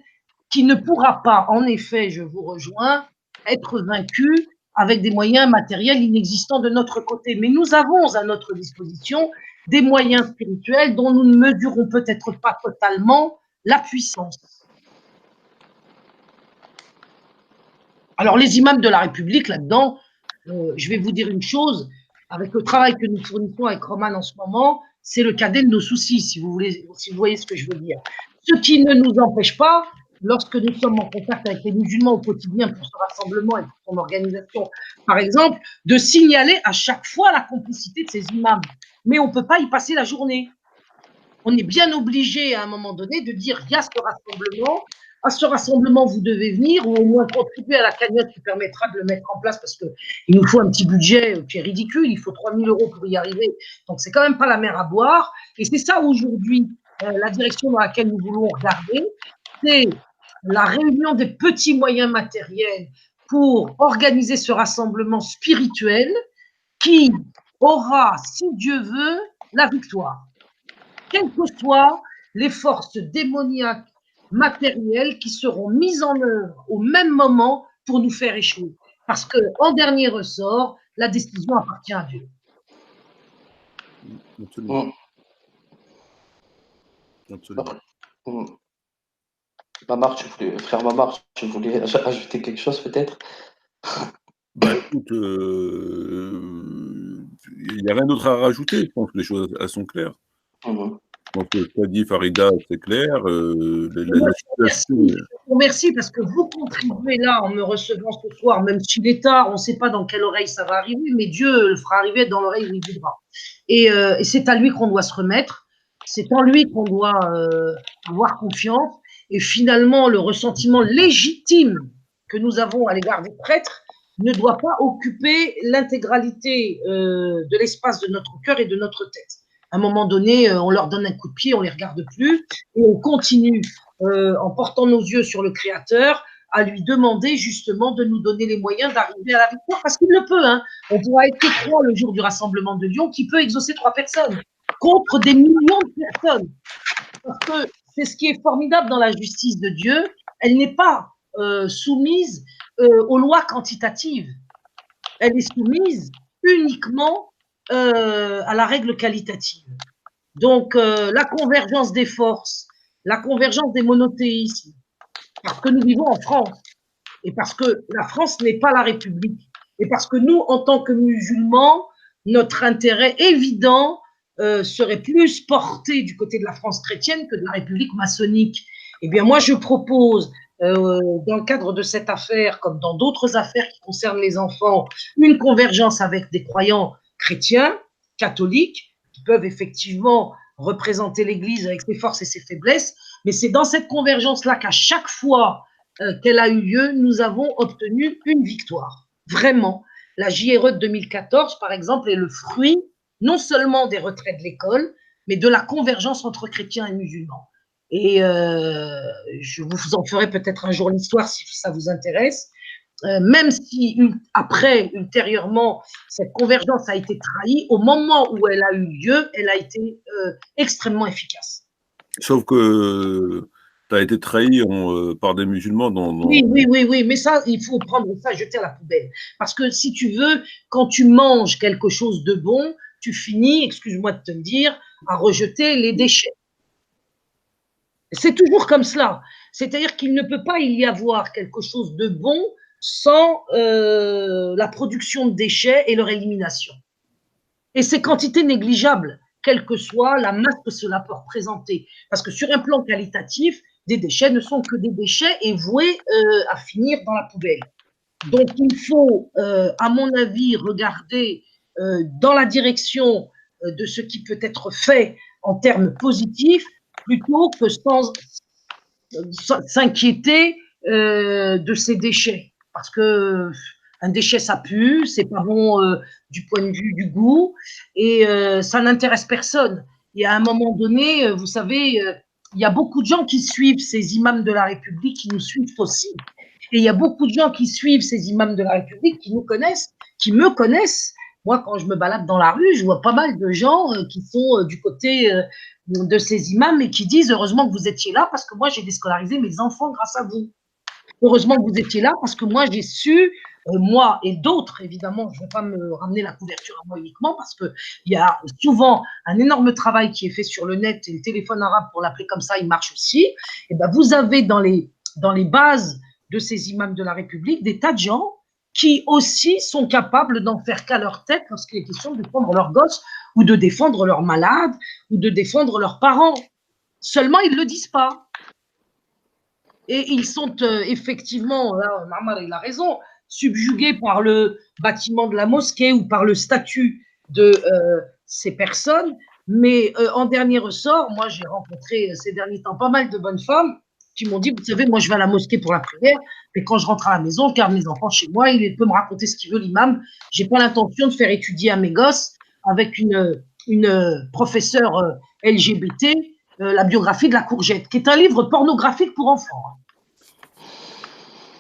qui ne pourra pas, en effet, je vous rejoins, être vaincue avec des moyens matériels inexistants de notre côté. Mais nous avons à notre disposition des moyens spirituels dont nous ne mesurons peut-être pas totalement la puissance. Alors, les imams de la République, là-dedans, je vais vous dire une chose, avec le travail que nous fournissons avec Roman en ce moment, c'est le cadet de nos soucis, si vous voyez ce que je veux dire. Ce qui ne nous empêche pas, lorsque nous sommes en contact avec les musulmans au quotidien pour ce rassemblement et pour son organisation, par exemple, de signaler à chaque fois la complicité de ces imams. Mais on ne peut pas y passer la journée. On est bien obligé à un moment donné de dire il y a ce rassemblement, à ce rassemblement vous devez venir, ou au moins contribuer à la cagnotte qui permettra de le mettre en place, parce qu'il nous faut un petit budget qui est ridicule, il faut 3 000 € pour y arriver, donc c'est quand même pas la mer à boire. Et c'est ça aujourd'hui, la direction dans laquelle nous voulons regarder, c'est la réunion des petits moyens matériels pour organiser ce rassemblement spirituel qui aura, si Dieu veut, la victoire. Quelles que soient les forces démoniaques matérielles qui seront mises en œuvre au même moment pour nous faire échouer. Parce qu'en dernier ressort, la décision appartient à Dieu. Absolument. Absolument. Frère Mamar, tu voulais ajouter quelque chose peut-être? Bah écoute, il n'y a rien d'autre à rajouter. Je pense que les choses elles sont claires. Je pense que ce qu'a dit Farida, c'est clair. Merci parce que vous contribuez là en me recevant ce soir, même s'il est tard, on ne sait pas dans quelle oreille ça va arriver, mais Dieu le fera arriver dans l'oreille où il voudra. Et c'est à lui qu'on doit se remettre, c'est en lui qu'on doit avoir confiance. Et finalement, le ressentiment légitime que nous avons à l'égard des prêtres ne doit pas occuper l'intégralité de l'espace de notre cœur et de notre tête. À un moment donné, on leur donne un coup de pied, on ne les regarde plus, et on continue, en portant nos yeux sur le Créateur, à lui demander justement de nous donner les moyens d'arriver à la victoire, parce qu'il le peut. Hein. On pourra être que 3 le jour du rassemblement de Lyon, qui peut exaucer 3 personnes, contre des millions de personnes. Parce que c'est ce qui est formidable dans la justice de Dieu, elle n'est pas soumise aux lois quantitatives. Elle est soumise uniquement à la règle qualitative. Donc, la convergence des forces, la convergence des monothéismes, parce que nous vivons en France, et parce que la France n'est pas la République, et parce que nous, en tant que musulmans, notre intérêt évident serait plus porté du côté de la France chrétienne que de la République maçonnique. Eh bien, moi, je propose, dans le cadre de cette affaire, comme dans d'autres affaires qui concernent les enfants, une convergence avec des croyants chrétiens, catholiques, qui peuvent effectivement représenter l'Église avec ses forces et ses faiblesses, mais c'est dans cette convergence-là qu'à chaque fois qu'elle a eu lieu, nous avons obtenu une victoire. Vraiment. La JRE de 2014, par exemple, est le fruit non seulement des retraits de l'école, mais de la convergence entre chrétiens et musulmans. Et je vous en ferai peut-être un jour l'histoire si ça vous intéresse. Même si après, ultérieurement, cette convergence a été trahie, au moment où elle a eu lieu, elle a été extrêmement efficace. Sauf que tu as été trahi par des musulmans Oui, mais ça, il faut prendre ça, jeter à la poubelle. Parce que si tu veux, quand tu manges quelque chose de bon, tu finis, excuse-moi de te le dire, à rejeter les déchets. C'est toujours comme cela. C'est-à-dire qu'il ne peut pas y avoir quelque chose de bon sans la production de déchets et leur élimination. Et c'est quantité négligeable, quelle que soit la masse que cela peut représenter. Parce que sur un plan qualitatif, des déchets ne sont que des déchets et voués à finir dans la poubelle. Donc, il faut, à mon avis, regarder dans la direction de ce qui peut être fait en termes positifs, plutôt que s'inquiéter de ces déchets. Parce que un déchet, ça pue, c'est pas bon du point de vue du goût, et ça n'intéresse personne. Et à un moment donné, vous savez, il y a beaucoup de gens qui suivent ces imams de la République, qui nous suivent aussi. Et il y a beaucoup de gens qui suivent ces imams de la République, qui nous connaissent, qui me connaissent. Moi, quand je me balade dans la rue, je vois pas mal de gens qui sont du côté de ces imams et qui disent « Heureusement que vous étiez là parce que moi, j'ai déscolarisé mes enfants grâce à vous. Heureusement que vous étiez là parce que moi, j'ai su, moi et d'autres, évidemment, je ne vais pas me ramener la couverture à moi uniquement parce qu'il y a souvent un énorme travail qui est fait sur le net et le téléphone arabe, pour l'appeler comme ça, il marche aussi. Et ben, vous avez dans les bases de ces imams de la République des tas de gens qui aussi sont capables d'en faire qu'à leur tête lorsqu'il est question de défendre leurs gosses ou de défendre leurs malades ou de défendre leurs parents. Seulement, ils ne le disent pas. Et ils sont effectivement, là, Marmar, il a raison, subjugués par le bâtiment de la mosquée ou par le statut de ces personnes. Mais en dernier ressort, moi, j'ai rencontré ces derniers temps pas mal de bonnes femmes qui m'ont dit, vous savez, moi, je vais à la mosquée pour la prière, mais quand je rentre à la maison, je garde mes enfants chez moi, il peut me raconter ce qu'il veut, l'imam. Je n'ai pas l'intention de faire étudier à mes gosses avec une professeure LGBT la biographie de la courgette, qui est un livre pornographique pour enfants.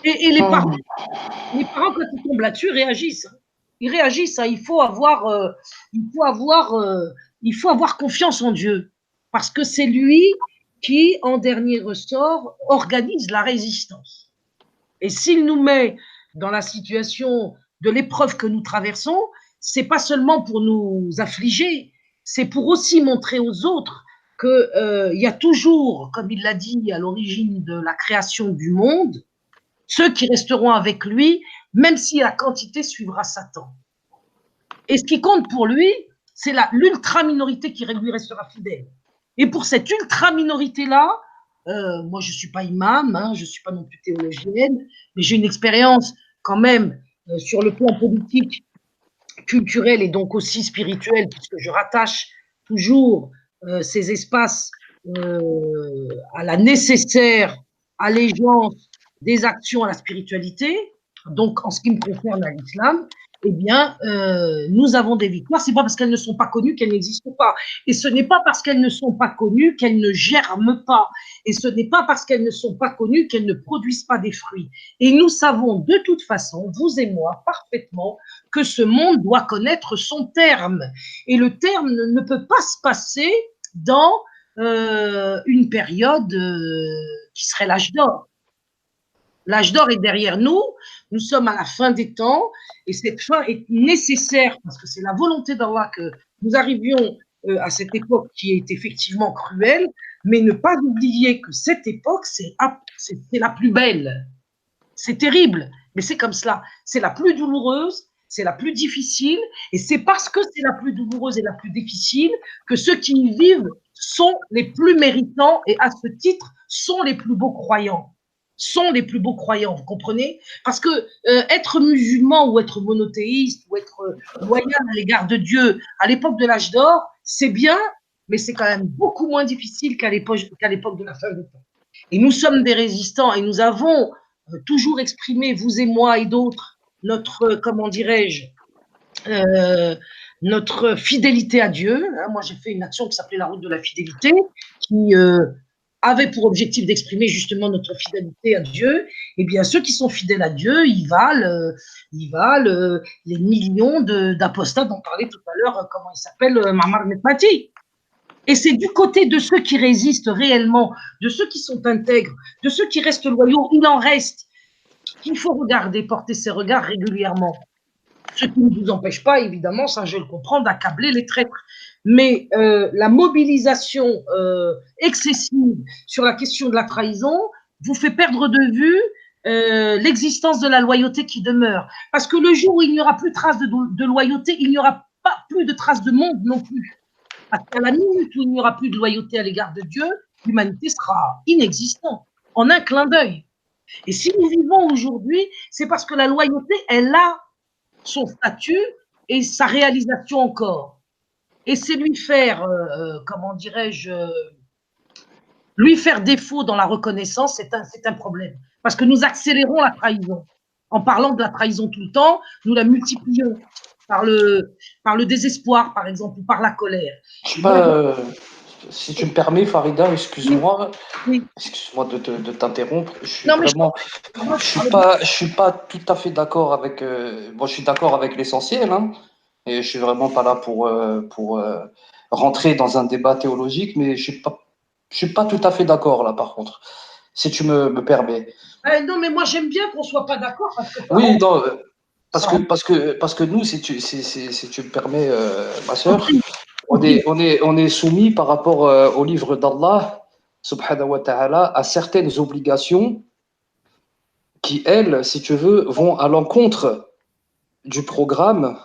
Et les parents, quand ils tombent là-dessus, réagissent. Ils réagissent. Il faut avoir confiance en Dieu, parce que c'est lui qui, en dernier ressort, organise la résistance. Et s'il nous met dans la situation de l'épreuve que nous traversons, c'est pas seulement pour nous affliger, c'est pour aussi montrer aux autres qu'il y a toujours, comme il l'a dit à l'origine de la création du monde, ceux qui resteront avec lui, même si la quantité suivra Satan. Et ce qui compte pour lui, c'est l'ultra-minorité qui lui restera fidèle. Et pour cette ultra-minorité-là, moi, je ne suis pas imam, hein, je ne suis pas non plus théologienne, mais j'ai une expérience quand même sur le plan politique, culturel et donc aussi spirituel, puisque je rattache toujours ces espaces à la nécessaire allégeance des actions à la spiritualité. Donc, en ce qui me concerne à l'islam, eh bien, nous avons des victoires. C'est pas parce qu'elles ne sont pas connues qu'elles n'existent pas. Et ce n'est pas parce qu'elles ne sont pas connues qu'elles ne germent pas. Et ce n'est pas parce qu'elles ne sont pas connues qu'elles ne produisent pas des fruits. Et nous savons de toute façon, vous et moi, parfaitement, que ce monde doit connaître son terme. Et le terme ne peut pas se passer dans une période qui serait l'âge d'or. L'âge d'or est derrière nous, nous sommes à la fin des temps, et cette fin est nécessaire, parce que c'est la volonté d'Allah que nous arrivions à cette époque qui est effectivement cruelle, mais ne pas oublier que cette époque, c'est la plus belle. C'est terrible, mais c'est comme cela. C'est la plus douloureuse, c'est la plus difficile, et c'est parce que c'est la plus douloureuse et la plus difficile que ceux qui y vivent sont les plus méritants, et à ce titre, sont les plus beaux croyants. Sont les plus beaux croyants, vous comprenez? Parce que être musulman ou être monothéiste ou être loyal à l'égard de Dieu à l'époque de l'âge d'or, c'est bien, mais c'est quand même beaucoup moins difficile qu'à l'époque de la fin du temps. Et nous sommes des résistants et nous avons toujours exprimé, vous et moi et d'autres, notre, comment dirais-je, notre fidélité à Dieu. Moi, j'ai fait une action qui s'appelait la route de la fidélité, qui avait pour objectif d'exprimer justement notre fidélité à Dieu. Eh bien, ceux qui sont fidèles à Dieu, ils valent les millions d'apostats dont parlait tout à l'heure, comment il s'appelle, Mamar Metmati. Et c'est du côté de ceux qui résistent réellement, de ceux qui sont intègres, de ceux qui restent loyaux, il en reste, qu'il faut regarder, porter ses regards régulièrement. Ce qui ne vous empêche pas, évidemment, ça je le comprends, d'accabler les traîtres. Mais la mobilisation excessive sur la question de la trahison vous fait perdre de vue l'existence de la loyauté qui demeure. Parce que le jour où il n'y aura plus trace de loyauté, il n'y aura pas plus de trace de monde non plus. Parce qu'à la minute où il n'y aura plus de loyauté à l'égard de Dieu, l'humanité sera inexistante, en un clin d'œil. Et si nous vivons aujourd'hui, c'est parce que la loyauté, elle a son statut et sa réalisation encore. Et c'est lui faire, comment dirais-je, lui faire défaut dans la reconnaissance, c'est un problème. Parce que nous accélérons la trahison. En parlant de la trahison tout le temps, nous la multiplions par le désespoir, par exemple, ou par la colère. Je sais pas, si tu me permets, Farida, excuse-moi, Oui. excuse-moi de t'interrompre. Je suis Non, mais vraiment, je suis pas tout à fait d'accord avec. Bon, je suis d'accord avec l'essentiel, hein, et je suis vraiment pas là pour rentrer dans un débat théologique, mais je suis pas tout à fait d'accord là, par contre, si tu me permets. Non, mais moi j'aime bien qu'on soit pas d'accord parce que. Oui, non. Parce que nous, si tu me permets, ma sœur, on est soumis par rapport au livre d'Allah, subhanahu wa ta'ala, à certaines obligations qui, elles, si tu veux, vont à l'encontre du programme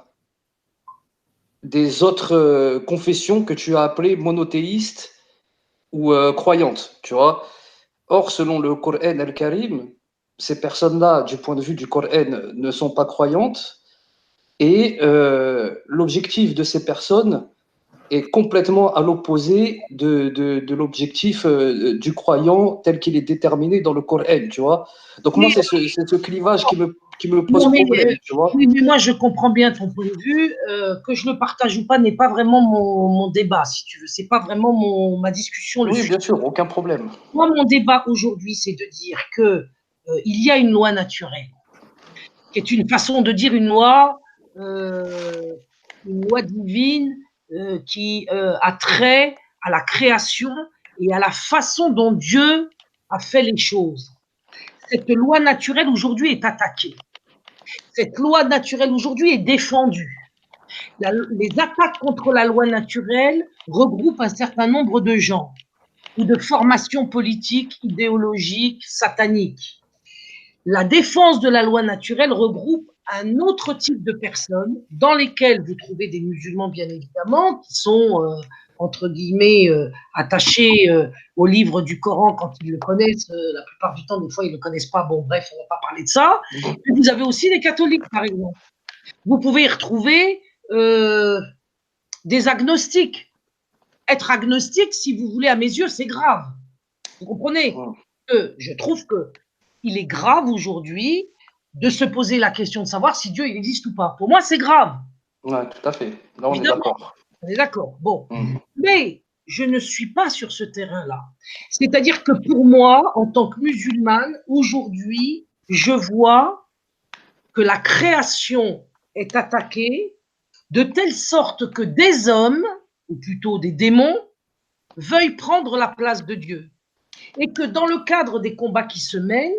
des autres confessions que tu as appelées monothéistes ou croyantes, tu vois. Or, selon le Coran al-Karim, ces personnes-là, du point de vue du Coran, ne sont pas croyantes. Et l'objectif de ces personnes est complètement à l'opposé de l'objectif du croyant tel qu'il est déterminé dans le Coran, tu vois. Donc moi, c'est ce clivage qui me pose problème, tu vois. Oui, mais moi, je comprends bien ton point de vue. Que je le partage ou pas n'est pas vraiment mon débat, si tu veux. C'est pas vraiment ma discussion. Oui, bien sûr, aucun problème. Moi, mon débat aujourd'hui, c'est de dire que il y a une loi naturelle, qui est une façon de dire une loi divine qui a trait à la création et à la façon dont Dieu a fait les choses. Cette loi naturelle aujourd'hui est attaquée. Cette loi naturelle aujourd'hui est défendue. Les attaques contre la loi naturelle regroupent un certain nombre de gens ou de formations politiques, idéologiques, sataniques. La défense de la loi naturelle regroupe un autre type de personnes dans lesquelles vous trouvez des musulmans, bien évidemment, qui sont, entre guillemets, attachés au livre du Coran quand ils le connaissent. La plupart du temps, des fois, ils ne le connaissent pas. Bon, bref, on ne va pas parler de ça. Et vous avez aussi les catholiques, par exemple. Vous pouvez y retrouver des agnostiques. Être agnostique, si vous voulez, à mes yeux, c'est grave. Vous comprenez? Je trouve qu'il est grave aujourd'hui de se poser la question de savoir si Dieu il existe ou pas. Pour moi, c'est grave. Oui, tout à fait. Là, on est d'accord. On est d'accord. Bon. Mais je ne suis pas sur ce terrain-là. C'est-à-dire que pour moi, en tant que musulmane, aujourd'hui, je vois que la création est attaquée de telle sorte que des hommes, ou plutôt des démons, veuillent prendre la place de Dieu. Et que dans le cadre des combats qui se mènent,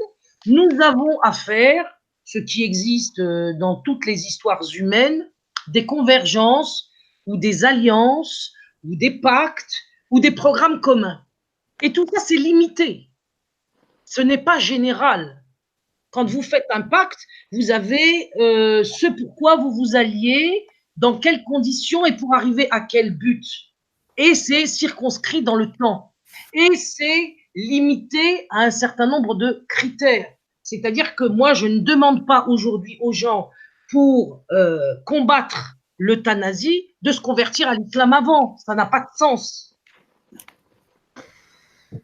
Nous avons à faire, ce qui existe dans toutes les histoires humaines, des convergences ou des alliances ou des pactes ou des programmes communs. Et tout ça, c'est limité. Ce n'est pas général. Quand vous faites un pacte, vous avez ce pourquoi vous vous alliez, dans quelles conditions et pour arriver à quel but. Et c'est circonscrit dans le temps. Et c'est limité à un certain nombre de critères. C'est-à-dire que moi, je ne demande pas aujourd'hui aux gens pour combattre l'euthanasie de se convertir à l'islam avant. Ça n'a pas de sens.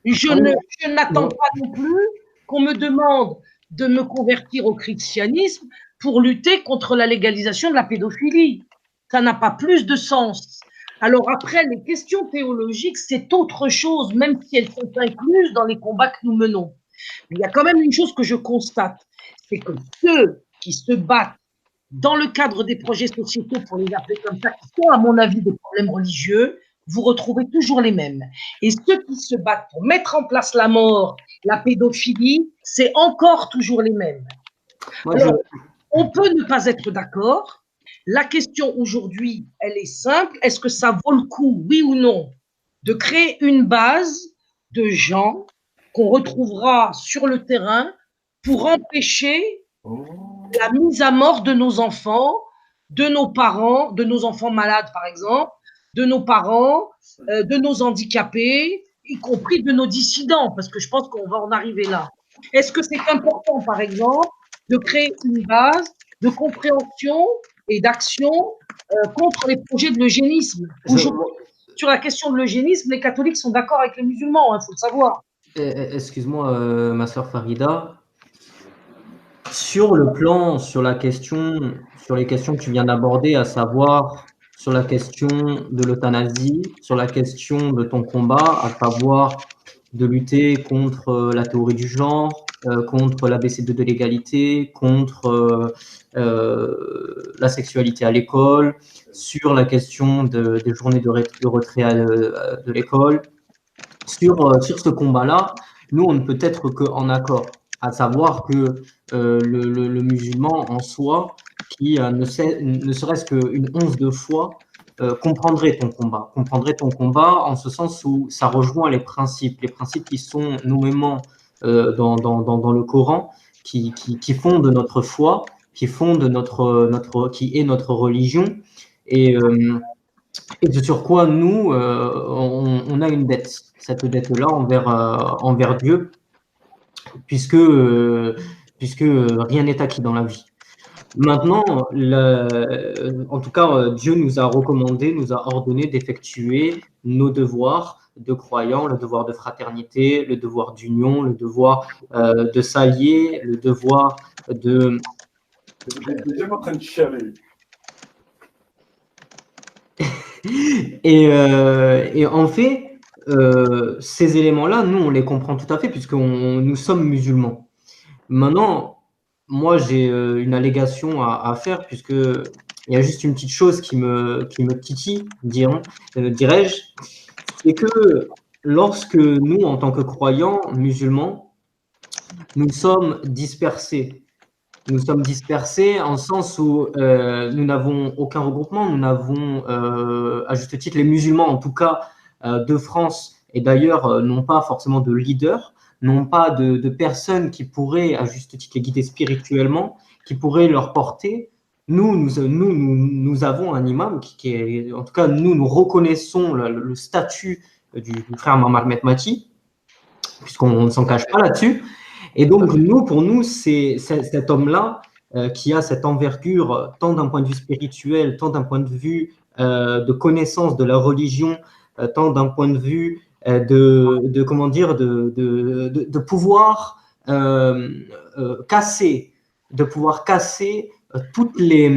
Je n'attends pas non plus qu'on me demande de me convertir au christianisme pour lutter contre la légalisation de la pédophilie. Ça n'a pas plus de sens. Alors après, les questions théologiques, c'est autre chose, même si elles sont incluses dans les combats que nous menons. Mais il y a quand même une chose que je constate, c'est que ceux qui se battent dans le cadre des projets sociétaux, pour les appeler comme ça, qui sont à mon avis des problèmes religieux, vous retrouvez toujours les mêmes. Et ceux qui se battent pour mettre en place la mort, la pédophilie, c'est encore toujours les mêmes. Alors, on peut ne pas être d'accord. La question aujourd'hui, elle est simple. Est-ce que ça vaut le coup, oui ou non, de créer une base de gens qu'on retrouvera sur le terrain pour empêcher la mise à mort de nos enfants, de nos parents, de nos enfants malades, par exemple, de nos parents, de nos handicapés, y compris de nos dissidents, parce que je pense qu'on va en arriver là. Est-ce que c'est important, par exemple, de créer une base de compréhension et d'action contre les projets de l'eugénisme? Aujourd'hui, sur la question de l'eugénisme, les catholiques sont d'accord avec les musulmans, il faut le savoir. Excuse-moi, ma sœur Farida. Sur les questions que tu viens d'aborder, à savoir sur la question de l'euthanasie, sur la question de ton combat, à savoir de lutter contre la théorie du genre, contre l'ABCD de l'égalité, contre la sexualité à l'école, sur la question des journées de retrait de l'école. Sur ce combat-là, nous, on ne peut être qu'en accord, à savoir que le musulman en soi, qui ne serait-ce qu'une once de foi, comprendrait ton combat en ce sens où ça rejoint les principes qui sont nommément dans le Coran, qui fondent notre foi, qui est notre religion, et sur quoi nous, on a une dette, cette dette-là envers Dieu, puisque rien n'est acquis dans la vie. Maintenant, en tout cas, Dieu nous a recommandé, nous a ordonné d'effectuer nos devoirs de croyants, le devoir de fraternité, le devoir d'union, le devoir de s'allier, le devoir de... J'étais en train de chialer. Et en fait, ces éléments-là, nous, on les comprend tout à fait puisque nous sommes musulmans. Maintenant, moi, j'ai une allégation à faire puisque il y a juste une petite chose qui me titille, dirais-je, c'est que lorsque nous, en tant que croyants musulmans, nous sommes dispersés. Nous sommes dispersés en sens où nous n'avons aucun regroupement, nous n'avons, à juste titre, les musulmans, en tout cas de France, et d'ailleurs n'ont pas forcément de leader, n'ont pas de personnes qui pourraient, à juste titre, les guider spirituellement, qui pourraient leur porter. Nous avons un imam qui est, en tout cas, nous reconnaissons le statut du frère Mohamed Mati, puisqu'on ne s'en cache pas là-dessus. Et donc, pour nous, c'est cet homme-là qui a cette envergure, tant d'un point de vue spirituel, tant d'un point de vue de connaissance de la religion, tant d'un point de vue de pouvoir casser toutes les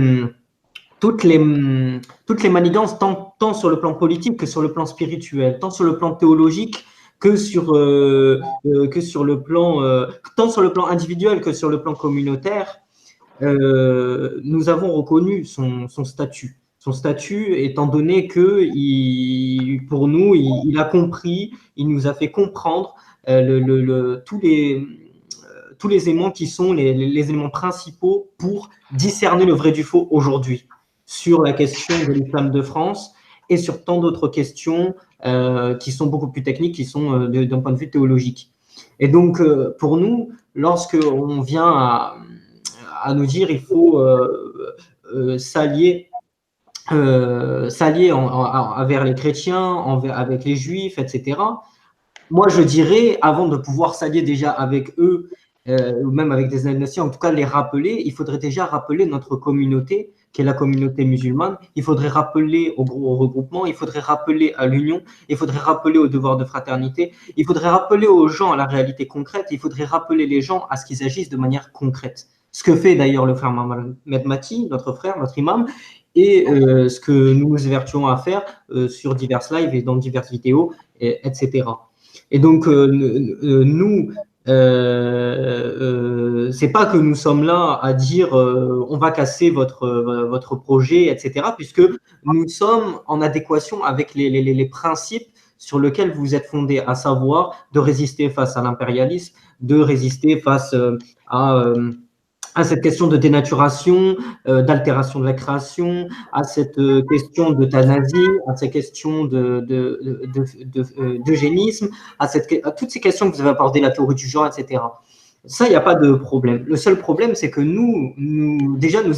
manigances, tant sur le plan politique que sur le plan spirituel, tant sur le plan théologique que sur le plan, tant sur le plan individuel que sur le plan communautaire. Nous avons reconnu son statut. Son statut, étant donné que pour nous, il a compris, il nous a fait comprendre tous les éléments qui sont les éléments principaux pour discerner le vrai du faux aujourd'hui sur la question de l'islam de France et sur tant d'autres questions qui sont beaucoup plus techniques, qui sont d'un point de vue théologique. Et donc, pour nous, lorsque on vient à nous dire il faut s'allier envers les chrétiens, avec les juifs, etc., moi, je dirais, avant de pouvoir s'allier déjà avec eux, ou même avec des nations, en tout cas les rappeler, il faudrait déjà rappeler notre communauté, qui est la communauté musulmane. Il faudrait rappeler au regroupement, il faudrait rappeler à l'union, il faudrait rappeler au devoir de fraternité, il faudrait rappeler aux gens à la réalité concrète, il faudrait rappeler les gens à ce qu'ils agissent de manière concrète. Ce que fait d'ailleurs le frère Mohamed Mati, notre frère, notre imam, et ce que nous nous évertuons à faire sur diverses lives et dans diverses vidéos, etc. Et donc, nous, c'est pas que nous sommes là à dire on va casser votre projet, etc., puisque nous sommes en adéquation avec les principes sur lesquels vous êtes fondés, à savoir de résister face à l'impérialisme, de résister face à cette question de dénaturation, d'altération de la création, à cette question d'euthanasie, à ces questions d'eugénisme, à toutes ces questions que vous avez abordées, la théorie du genre, etc. Ça, il n'y a pas de problème. Le seul problème, c'est que nous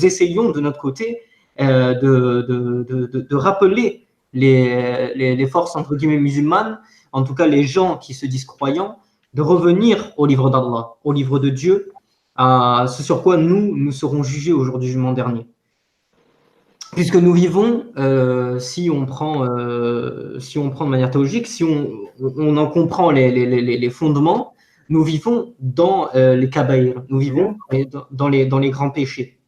essayons de notre côté de rappeler les forces, entre guillemets, musulmanes, en tout cas les gens qui se disent croyants, de revenir au livre d'Allah, au livre de Dieu, à ce sur quoi nous serons jugés au jour du jugement dernier. Puisque nous vivons, si on prend de manière théologique, si on en comprend les fondements, nous vivons dans les kabaïr, nous vivons dans les grands péchés.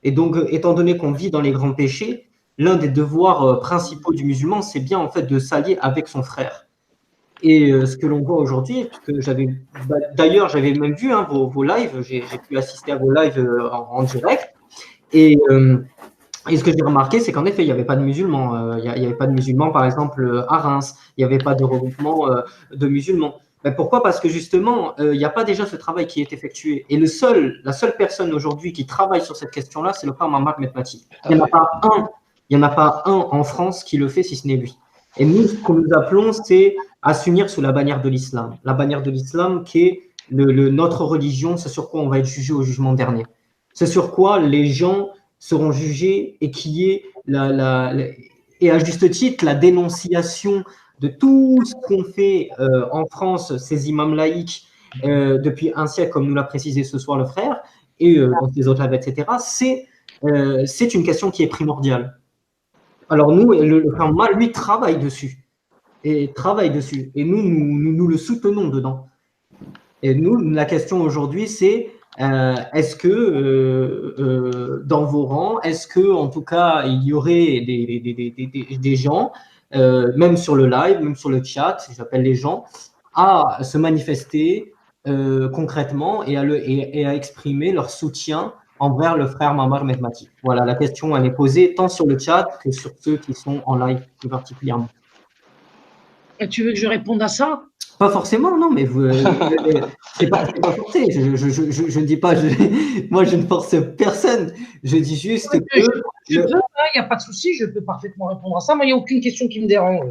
Et donc, étant donné qu'on vit dans les grands péchés, l'un des devoirs principaux du musulman, c'est bien en fait de s'allier avec son frère. Et ce que l'on voit aujourd'hui, d'ailleurs, j'avais même vu vos lives, j'ai pu assister à vos lives en direct. Et ce que j'ai remarqué, c'est qu'en effet, il n'y avait pas de musulmans. Il n'y avait pas de musulmans, par exemple, à Reims. Il n'y avait pas de regroupement de musulmans. Mais pourquoi? Parce que justement, il n'y a pas déjà ce travail qui est effectué. Et la seule personne aujourd'hui qui travaille sur cette question-là, c'est le frère Mohamed Mati. Il n'y en a pas un en France qui le fait, si ce n'est lui. Et nous, ce que nous appelons, c'est à s'unir sous la bannière de l'islam. La bannière de l'islam qui est notre religion, c'est sur quoi on va être jugé au jugement dernier. C'est sur quoi les gens seront jugés et qui est, et à juste titre, la dénonciation de tout ce qu'ont fait en France ces imams laïcs depuis un siècle, comme nous l'a précisé ce soir le frère, et dans les autres lives, etc., c'est une question qui est primordiale. Alors nous, le frère Mohamed, lui, travaille dessus. Et nous le soutenons dedans. Et nous, la question aujourd'hui, c'est est-ce que dans vos rangs, est-ce que en tout cas, il y aurait des gens, même sur le live, même sur le chat, j'appelle les gens, à se manifester concrètement et à exprimer leur soutien envers le frère Mohamed Mati. Voilà, la question, elle est posée tant sur le chat que sur ceux qui sont en live plus particulièrement. Et tu veux que je réponde à ça? Pas forcément, non, mais c'est pas forcé. Je ne dis pas, moi je ne force personne. Je dis juste que. Je peux, il n'y a pas de souci, je peux parfaitement répondre à ça, mais il n'y a aucune question qui me dérange.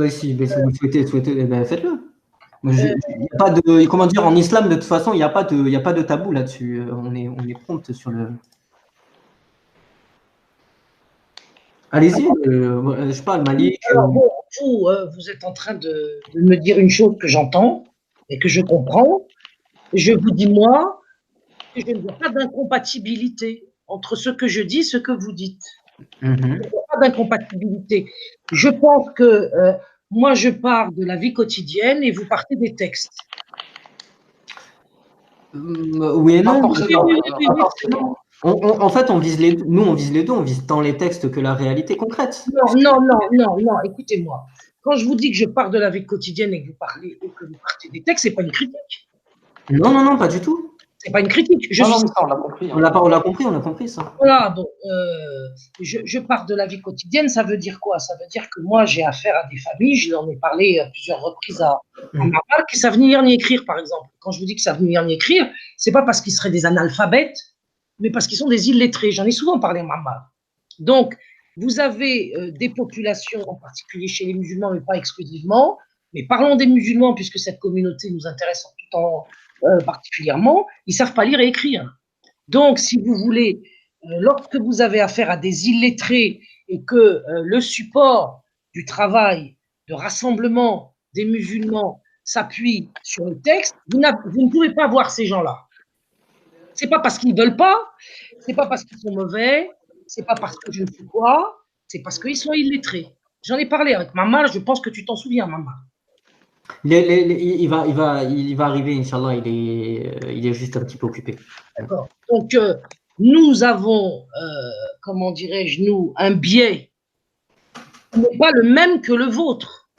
Si vous souhaitez, faites-le. Il n'y a pas de, comment dire, en islam, de toute façon, il n'y a pas de tabou là-dessus. On est prompt sur le. Allez-y, je sais pas, le Mali. Alors, bon, vous êtes en train de me dire une chose que j'entends et que je comprends. Je vous dis, moi, que je ne vois pas d'incompatibilité entre ce que je dis et ce que vous dites. Je ne vois pas d'incompatibilité. Je pense que moi, je pars de la vie quotidienne et vous partez des textes. Oui et non. En fait, on vise les deux, on vise tant les textes que la réalité concrète. Non, écoutez-moi. Quand je vous dis que je pars de la vie quotidienne et que vous partez des textes, c'est pas une critique. Non, pas du tout. C'est pas une critique. Non, mais ça, on l'a compris. On l'a compris ça. Voilà, donc je pars de la vie quotidienne, ça veut dire quoi? Ça veut dire que moi j'ai affaire à des familles, je leur ai parlé à plusieurs reprises à ma mère, qui savent ni lire ni écrire par exemple. Quand je vous dis qu'ils savent ni lire ni écrire, c'est pas parce qu'ils seraient des analphabètes, mais parce qu'ils sont des illettrés. J'en ai souvent parlé à ma mère. Donc, vous avez des populations, en particulier chez les musulmans, mais pas exclusivement, mais parlons des musulmans puisque cette communauté nous intéresse en tout temps particulièrement, ils ne savent pas lire et écrire. Donc, si vous voulez, lorsque vous avez affaire à des illettrés et que le support du travail de rassemblement des musulmans s'appuie sur le texte, vous ne pouvez pas voir ces gens-là. Ce n'est pas parce qu'ils ne veulent pas, ce n'est pas parce qu'ils sont mauvais, ce n'est pas parce que je ne sais quoi, c'est parce qu'ils sont illettrés. J'en ai parlé avec Maman, je pense que tu t'en souviens, Maman. Il va arriver, Inch'Allah, il est juste un petit peu occupé. D'accord. Donc, nous avons, comment dirais-je, nous, un biais qui n'est pas le même que le vôtre.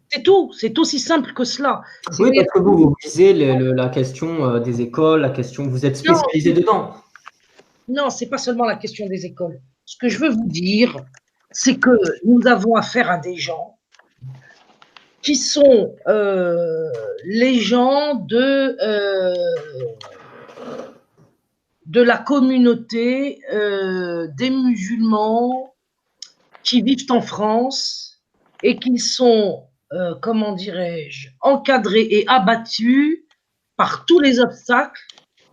C'est tout, c'est aussi simple que cela. Oui, parce que vous visez la question des écoles, la question, vous êtes spécialisé dedans. Non, ce n'est pas seulement la question des écoles. Ce que je veux vous dire, c'est que nous avons affaire à des gens qui sont les gens de la communauté des musulmans qui vivent en France et qui sont, comment dirais-je, encadrés et abattus par tous les obstacles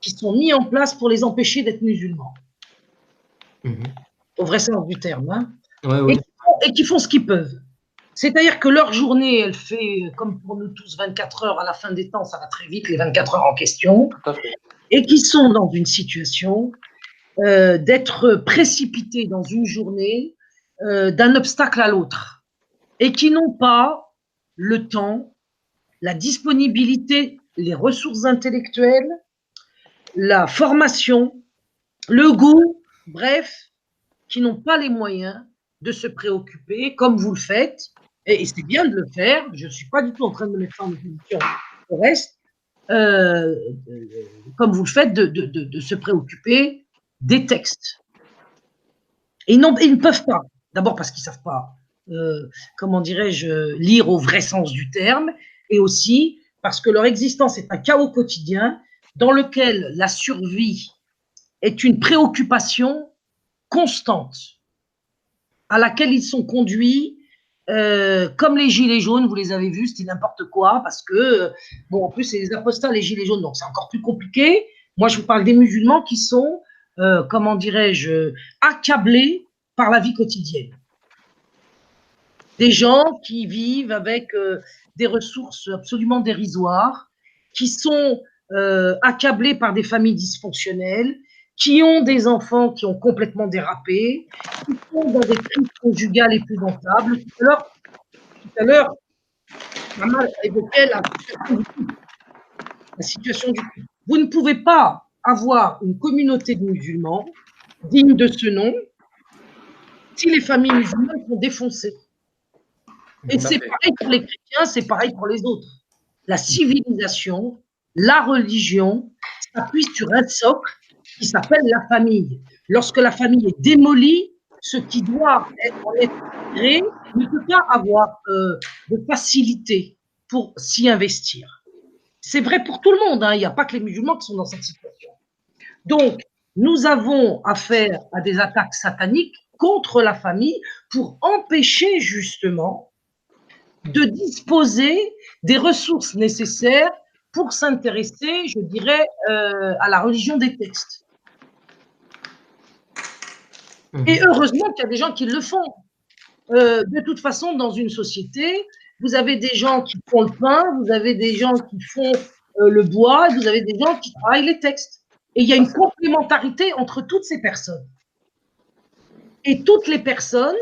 qui sont mis en place pour les empêcher d'être musulmans. Au vrai sens du terme. Hein. Ouais. Et qui font ce qu'ils peuvent. C'est-à-dire que leur journée, elle fait, comme pour nous tous, 24 heures à la fin des temps, ça va très vite, les 24 heures en question, et qui sont dans une situation d'être précipités dans une journée d'un obstacle à l'autre, et qui n'ont pas le temps, la disponibilité, les ressources intellectuelles, la formation, le goût, bref, qui n'ont pas les moyens de se préoccuper comme vous le faites, et c'est bien de le faire, je ne suis pas du tout en train de me mettre en opposition au reste, comme vous le faites, de se préoccuper des textes. Et ils ne peuvent pas, d'abord parce qu'ils ne savent pas, comment dirais-je, lire au vrai sens du terme, et aussi parce que leur existence est un chaos quotidien dans lequel la survie est une préoccupation constante, à laquelle ils sont conduits, comme les gilets jaunes, vous les avez vus, c'était n'importe quoi, parce que, bon, en plus, c'est les apostats, les gilets jaunes, donc c'est encore plus compliqué. Moi, je vous parle des musulmans qui sont, comment dirais-je, accablés par la vie quotidienne. Des gens qui vivent avec des ressources absolument dérisoires, qui sont accablés par des familles dysfonctionnelles, qui ont des enfants qui ont complètement dérapé, qui sont dans des crises conjugales épouvantables. Tout à l'heure, Maman évoquait la situation du couple. Vous ne pouvez pas avoir une communauté de musulmans digne de ce nom si les familles musulmanes sont défoncées. Et c'est pareil pour les chrétiens, c'est pareil pour les autres. La civilisation, la religion s'appuie sur un socle qui s'appelle la famille. Lorsque la famille est démolie, ce qui doit être créé ne peut pas avoir de facilité pour s'y investir. C'est vrai pour tout le monde, hein. Il n'y a pas que les musulmans qui sont dans cette situation. Donc, nous avons affaire à des attaques sataniques contre la famille pour empêcher justement de disposer des ressources nécessaires pour s'intéresser, je dirais, à la religion des textes. Et heureusement qu'il y a des gens qui le font. De toute façon, dans une société, vous avez des gens qui font le pain, vous avez des gens qui font le bois, vous avez des gens qui travaillent les textes. Et il y a une complémentarité entre toutes ces personnes. Et toutes les personnes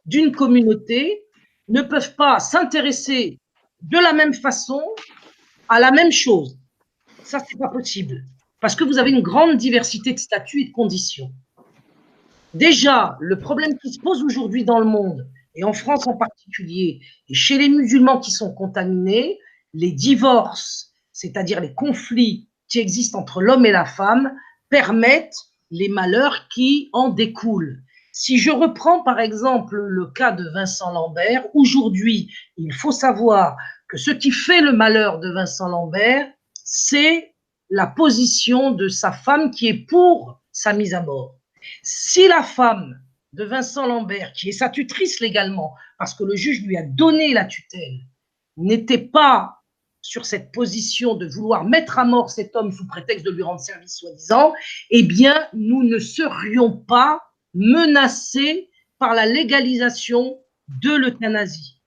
d'une communauté ne peuvent pas s'intéresser de la même façon à la même chose. Ça, c'est pas possible. Parce que vous avez une grande diversité de statuts et de conditions. Déjà, le problème qui se pose aujourd'hui dans le monde, et en France en particulier, et chez les musulmans qui sont contaminés, les divorces, c'est-à-dire les conflits qui existent entre l'homme et la femme, permettent les malheurs qui en découlent. Si je reprends par exemple le cas de Vincent Lambert, aujourd'hui, il faut savoir que ce qui fait le malheur de Vincent Lambert, c'est la position de sa femme qui est pour sa mise à mort. Si la femme de Vincent Lambert, qui est sa tutrice légalement, parce que le juge lui a donné la tutelle, n'était pas sur cette position de vouloir mettre à mort cet homme sous prétexte de lui rendre service soi-disant, eh bien, nous ne serions pas menacés par la légalisation de l'euthanasie.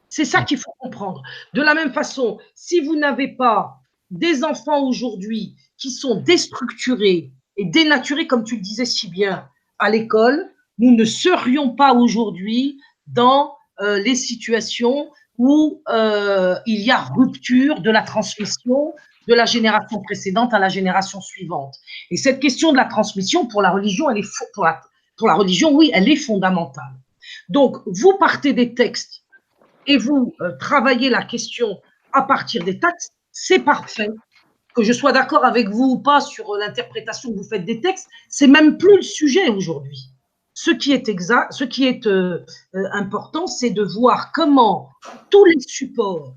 C'est ça qu'il faut comprendre. De la même façon, si vous n'avez pas des enfants aujourd'hui qui sont déstructurés et dénaturés, comme tu le disais si bien, à l'école, nous ne serions pas aujourd'hui dans les situations où il y a rupture de la transmission de la génération précédente à la génération suivante. Et cette question de la transmission, pour la religion, elle est pour la religion, oui, elle est fondamentale. Donc, vous partez des textes et vous travaillez la question à partir des textes, c'est parfait. Que je sois d'accord avec vous ou pas sur l'interprétation que vous faites des textes, c'est même plus le sujet aujourd'hui. Ce qui est exact, ce qui est important, c'est de voir comment tous les supports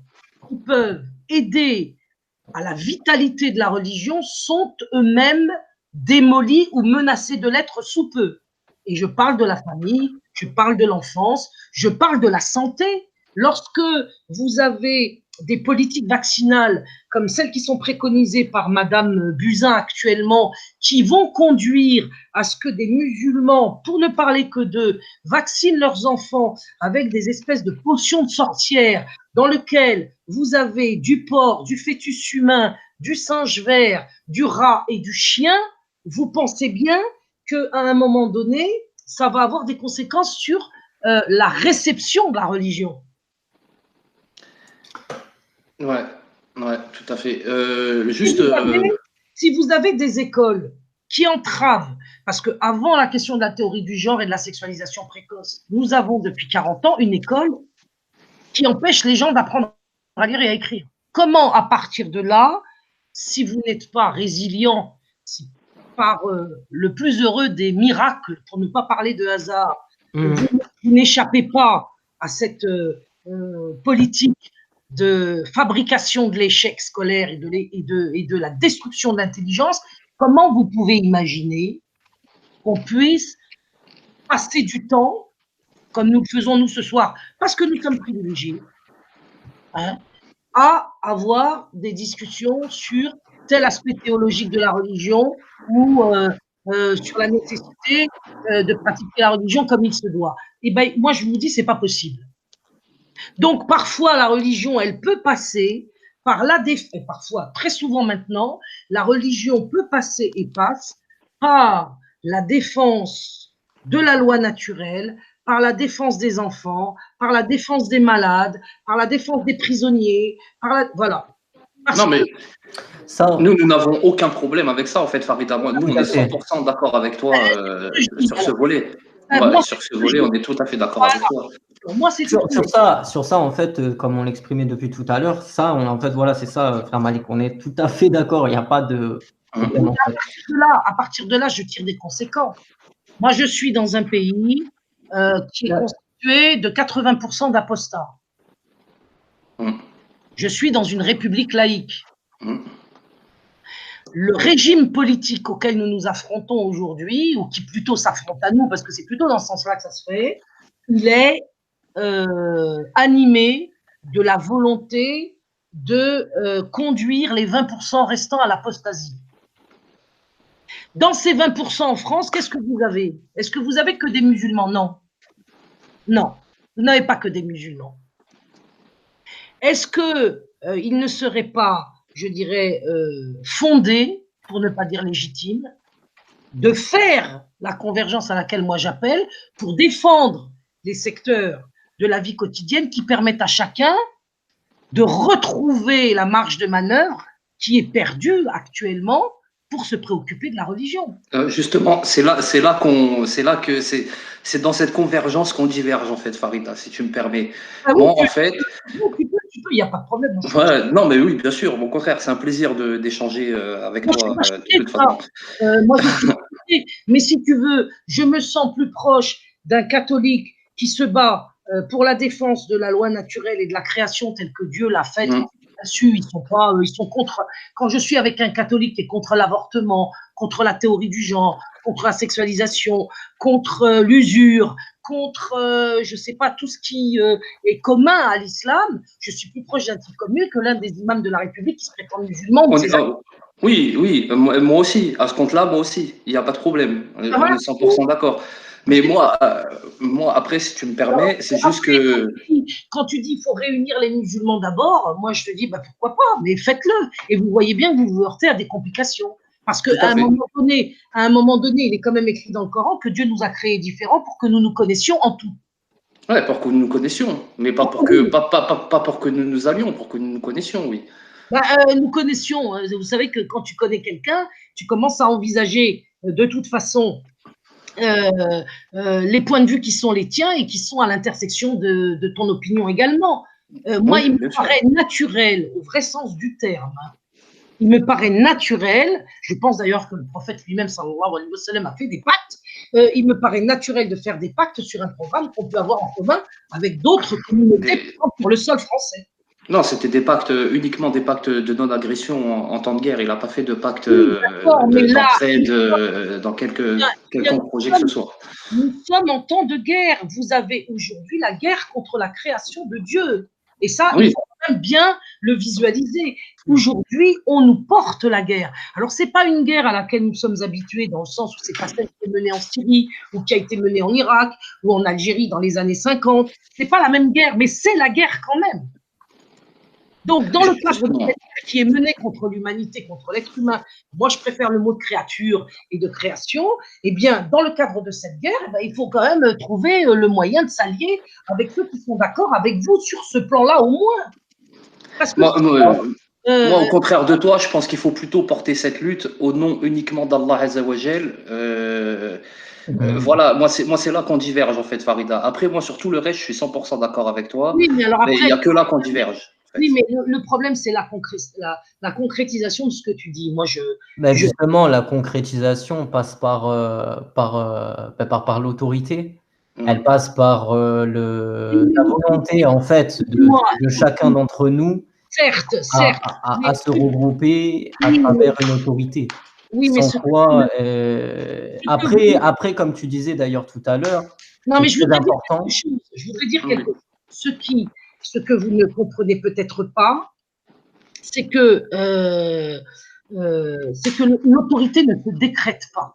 qui peuvent aider à la vitalité de la religion sont eux-mêmes démolis ou menacés de l'être sous peu. Et je parle de la famille, je parle de l'enfance, je parle de la santé. Lorsque vous avez des politiques vaccinales comme celles qui sont préconisées par Madame Buzyn actuellement, qui vont conduire à ce que des musulmans, pour ne parler que d'eux, vaccinent leurs enfants avec des espèces de potions de sorcières dans lesquelles vous avez du porc, du fœtus humain, du singe vert, du rat et du chien, vous pensez bien qu'à un moment donné, ça va avoir des conséquences sur la réception de la religion. Ouais, tout à fait. Si vous avez des écoles qui entravent, parce qu'avant la question de la théorie du genre et de la sexualisation précoce, nous avons depuis 40 ans une école qui empêche les gens d'apprendre à lire et à écrire. Comment, à partir de là, si vous n'êtes pas résilient, si par le plus heureux des miracles, pour ne pas parler de hasard, vous n'échappez pas à cette politique de fabrication de l'échec scolaire et de la destruction de l'intelligence, comment vous pouvez imaginer qu'on puisse passer du temps, comme nous le faisons nous ce soir, parce que nous sommes privilégiés, hein, à avoir des discussions sur tel aspect théologique de la religion ou sur la nécessité de pratiquer la religion comme il se doit. Et ben, moi, je vous dis, c'est pas possible. Donc, parfois, la religion, elle peut passer par la défense, parfois, très souvent maintenant, la religion peut passer et passe par la défense de la loi naturelle, par la défense des enfants, par la défense des malades, par la défense des prisonniers, voilà. Non, mais ça, nous n'avons aucun problème avec ça, en fait, Farida. Nous, on est 100% d'accord avec toi sur ce volet. Sur ce volet, on est tout à fait d'accord avec toi. Moi, sur ça, en fait, comme on l'exprimait depuis tout à l'heure, ça, en fait, voilà, c'est ça, frère Malik, on est tout à fait d'accord, il n'y a pas de problème. En fait. À partir de là, je tire des conséquences. Moi, je suis dans un pays qui est constitué de 80% d'apostats. Je suis dans une république laïque. Le régime politique auquel nous nous affrontons aujourd'hui, ou qui plutôt s'affronte à nous, parce que c'est plutôt dans ce sens-là que ça se fait, il est animé de la volonté de conduire les 20% restants à l'apostasie. Dans ces 20% en France, qu'est-ce que vous avez? Est-ce que vous avez que des musulmans? Non. Non, vous n'avez pas que des musulmans. Est-ce qu'il ne serait pas, je dirais, fondé, pour ne pas dire légitime, de faire la convergence à laquelle moi j'appelle pour défendre les secteurs de la vie quotidienne qui permettent à chacun de retrouver la marge de manœuvre qui est perdue actuellement pour se préoccuper de la religion. Justement, c'est dans cette convergence qu'on diverge en fait, Farida, si tu me permets. Ah oui, Moi, en fait, il n'y a pas de problème. ouais, non, mais oui, bien sûr. Au contraire, c'est un plaisir d'échanger avec Moi, toi, je suis de toute façon. moi, je suis choquée. Mais si tu veux, je me sens plus proche d'un catholique qui se bat pour la défense de la loi naturelle et de la création telle que Dieu l'a faite. Ils sont contre. Quand je suis avec un catholique qui est contre l'avortement, contre la théorie du genre, contre la sexualisation, contre l'usure, contre, je sais pas, tout ce qui est commun à l'islam, je suis plus proche d'un type comme lui que l'un des imams de la République qui se prétend musulman. Oui, oui, moi aussi, à ce compte-là, moi aussi, il n'y a pas de problème, on est 100% d'accord. Mais moi, après, si tu me permets, c'est juste que… Quand tu dis qu'il faut réunir les musulmans d'abord, moi je te dis, pourquoi pas, mais faites-le. Et vous voyez bien que vous vous heurtez à des complications. Parce qu'à un moment donné, il est quand même écrit dans le Coran que Dieu nous a créés différents pour que nous nous connaissions en tout. Ouais, pour que nous nous connaissions, mais pas pour que nous nous allions, pour que nous nous connaissions, oui. Nous connaissions, vous savez que quand tu connais quelqu'un, tu commences à envisager de toute façon les points de vue qui sont les tiens et qui sont à l'intersection de ton opinion également. Moi, il me paraît naturel, au vrai sens du terme, il me paraît naturel, je pense d'ailleurs que le prophète lui-même, sallallahu alayhi wa sallam, a fait des pactes, il me paraît naturel de faire des pactes sur un programme qu'on peut avoir en commun avec d'autres communautés pour le sol français. Non, c'était uniquement des pactes de non-agression en temps de guerre. Il n'a pas fait de pacte d'entraide dans quelconque projet que ce soit. Nous sommes en temps de guerre. Vous avez aujourd'hui la guerre contre la création de Dieu. Et ça, il faut quand même bien le visualiser. Aujourd'hui, on nous porte la guerre. Alors, ce n'est pas une guerre à laquelle nous sommes habitués, dans le sens où c'est pas celle qui est menée en Syrie, ou qui a été menée en Irak, ou en Algérie dans les années 50. Ce n'est pas la même guerre, mais c'est la guerre quand même. Donc, dans le cadre de cette guerre qui est menée contre l'humanité, contre l'être humain, moi je préfère le mot de créature et de création, eh bien, dans le cadre de cette guerre, il faut quand même trouver le moyen de s'allier avec ceux qui sont d'accord avec vous sur ce plan-là au moins. Parce que moi, au contraire de toi, je pense qu'il faut plutôt porter cette lutte au nom uniquement d'Allah Azzawajal. Voilà, moi c'est là qu'on diverge en fait, Farida. Après, moi sur tout le reste, je suis 100% d'accord avec toi. Oui, mais alors après, il n'y a que là qu'on diverge. En fait. Oui, mais le problème, c'est la concrétisation de ce que tu dis. Moi, justement, la concrétisation passe par l'autorité. Elle passe par la volonté, en fait, de chacun d'entre nous à se regrouper à travers une autorité. Oui, mais sans quoi, après, comme tu disais d'ailleurs tout à l'heure, je voudrais dire quelque chose. Ce que vous ne comprenez peut-être pas, c'est que l'autorité ne se décrète pas.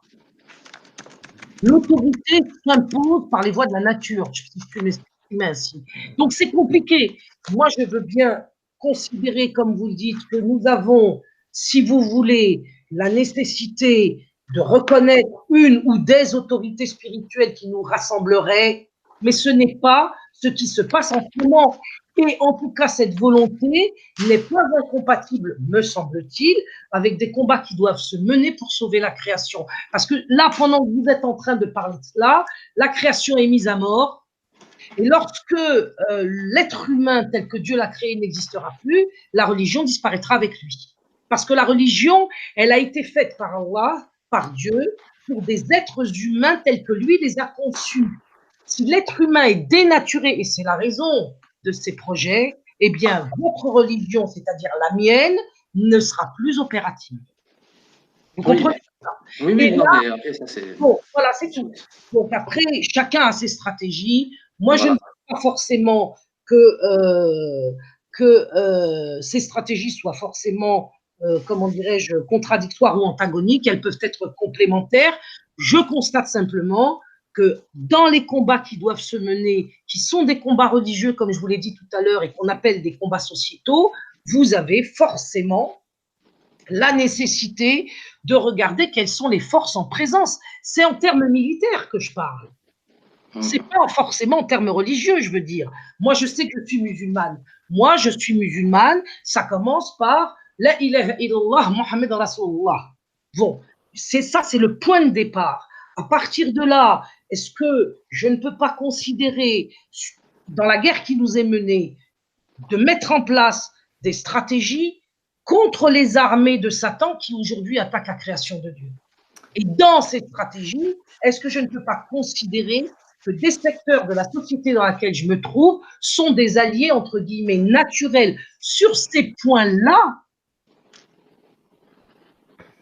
L'autorité s'impose par les voies de la nature, si je puis m'exprimer ainsi. Donc c'est compliqué. Moi, je veux bien considérer, comme vous le dites, que nous avons, si vous voulez, la nécessité de reconnaître une ou des autorités spirituelles qui nous rassembleraient, mais ce n'est pas ce qui se passe en ce moment. Et en tout cas, cette volonté n'est pas incompatible, me semble-t-il, avec des combats qui doivent se mener pour sauver la création. Parce que là, pendant que vous êtes en train de parler de cela, la création est mise à mort. Et lorsque l'être humain tel que Dieu l'a créé n'existera plus, la religion disparaîtra avec lui. Parce que la religion, elle a été faite par Allah, par Dieu, pour des êtres humains tels que lui les a conçus. Si l'être humain est dénaturé, et c'est la raison de ces projets, eh bien, votre religion, c'est-à-dire la mienne, ne sera plus opérative. Vous comprenez ça? Oui, mais après, ça c'est… Bon, voilà, c'est tout. Donc après, chacun a ses stratégies. Moi, je ne dis pas forcément que ces stratégies soient forcément, comment dirais-je, contradictoires ou antagoniques. Elles peuvent être complémentaires. Je constate simplement que dans les combats qui doivent se mener, qui sont des combats religieux, comme je vous l'ai dit tout à l'heure, et qu'on appelle des combats sociétaux, vous avez forcément la nécessité de regarder quelles sont les forces en présence. C'est en termes militaires que je parle. C'est pas forcément en termes religieux, je veux dire. Moi, je sais que je suis musulmane. Moi, je suis musulmane. Ça commence par La ilaha illallah Muhammad Rasulullah. Bon, c'est ça, c'est le point de départ. À partir de là, est-ce que je ne peux pas considérer, dans la guerre qui nous est menée, de mettre en place des stratégies contre les armées de Satan qui aujourd'hui attaquent la création de Dieu? Et dans ces stratégies, est-ce que je ne peux pas considérer que des secteurs de la société dans laquelle je me trouve sont des alliés, entre guillemets, naturels sur ces points-là,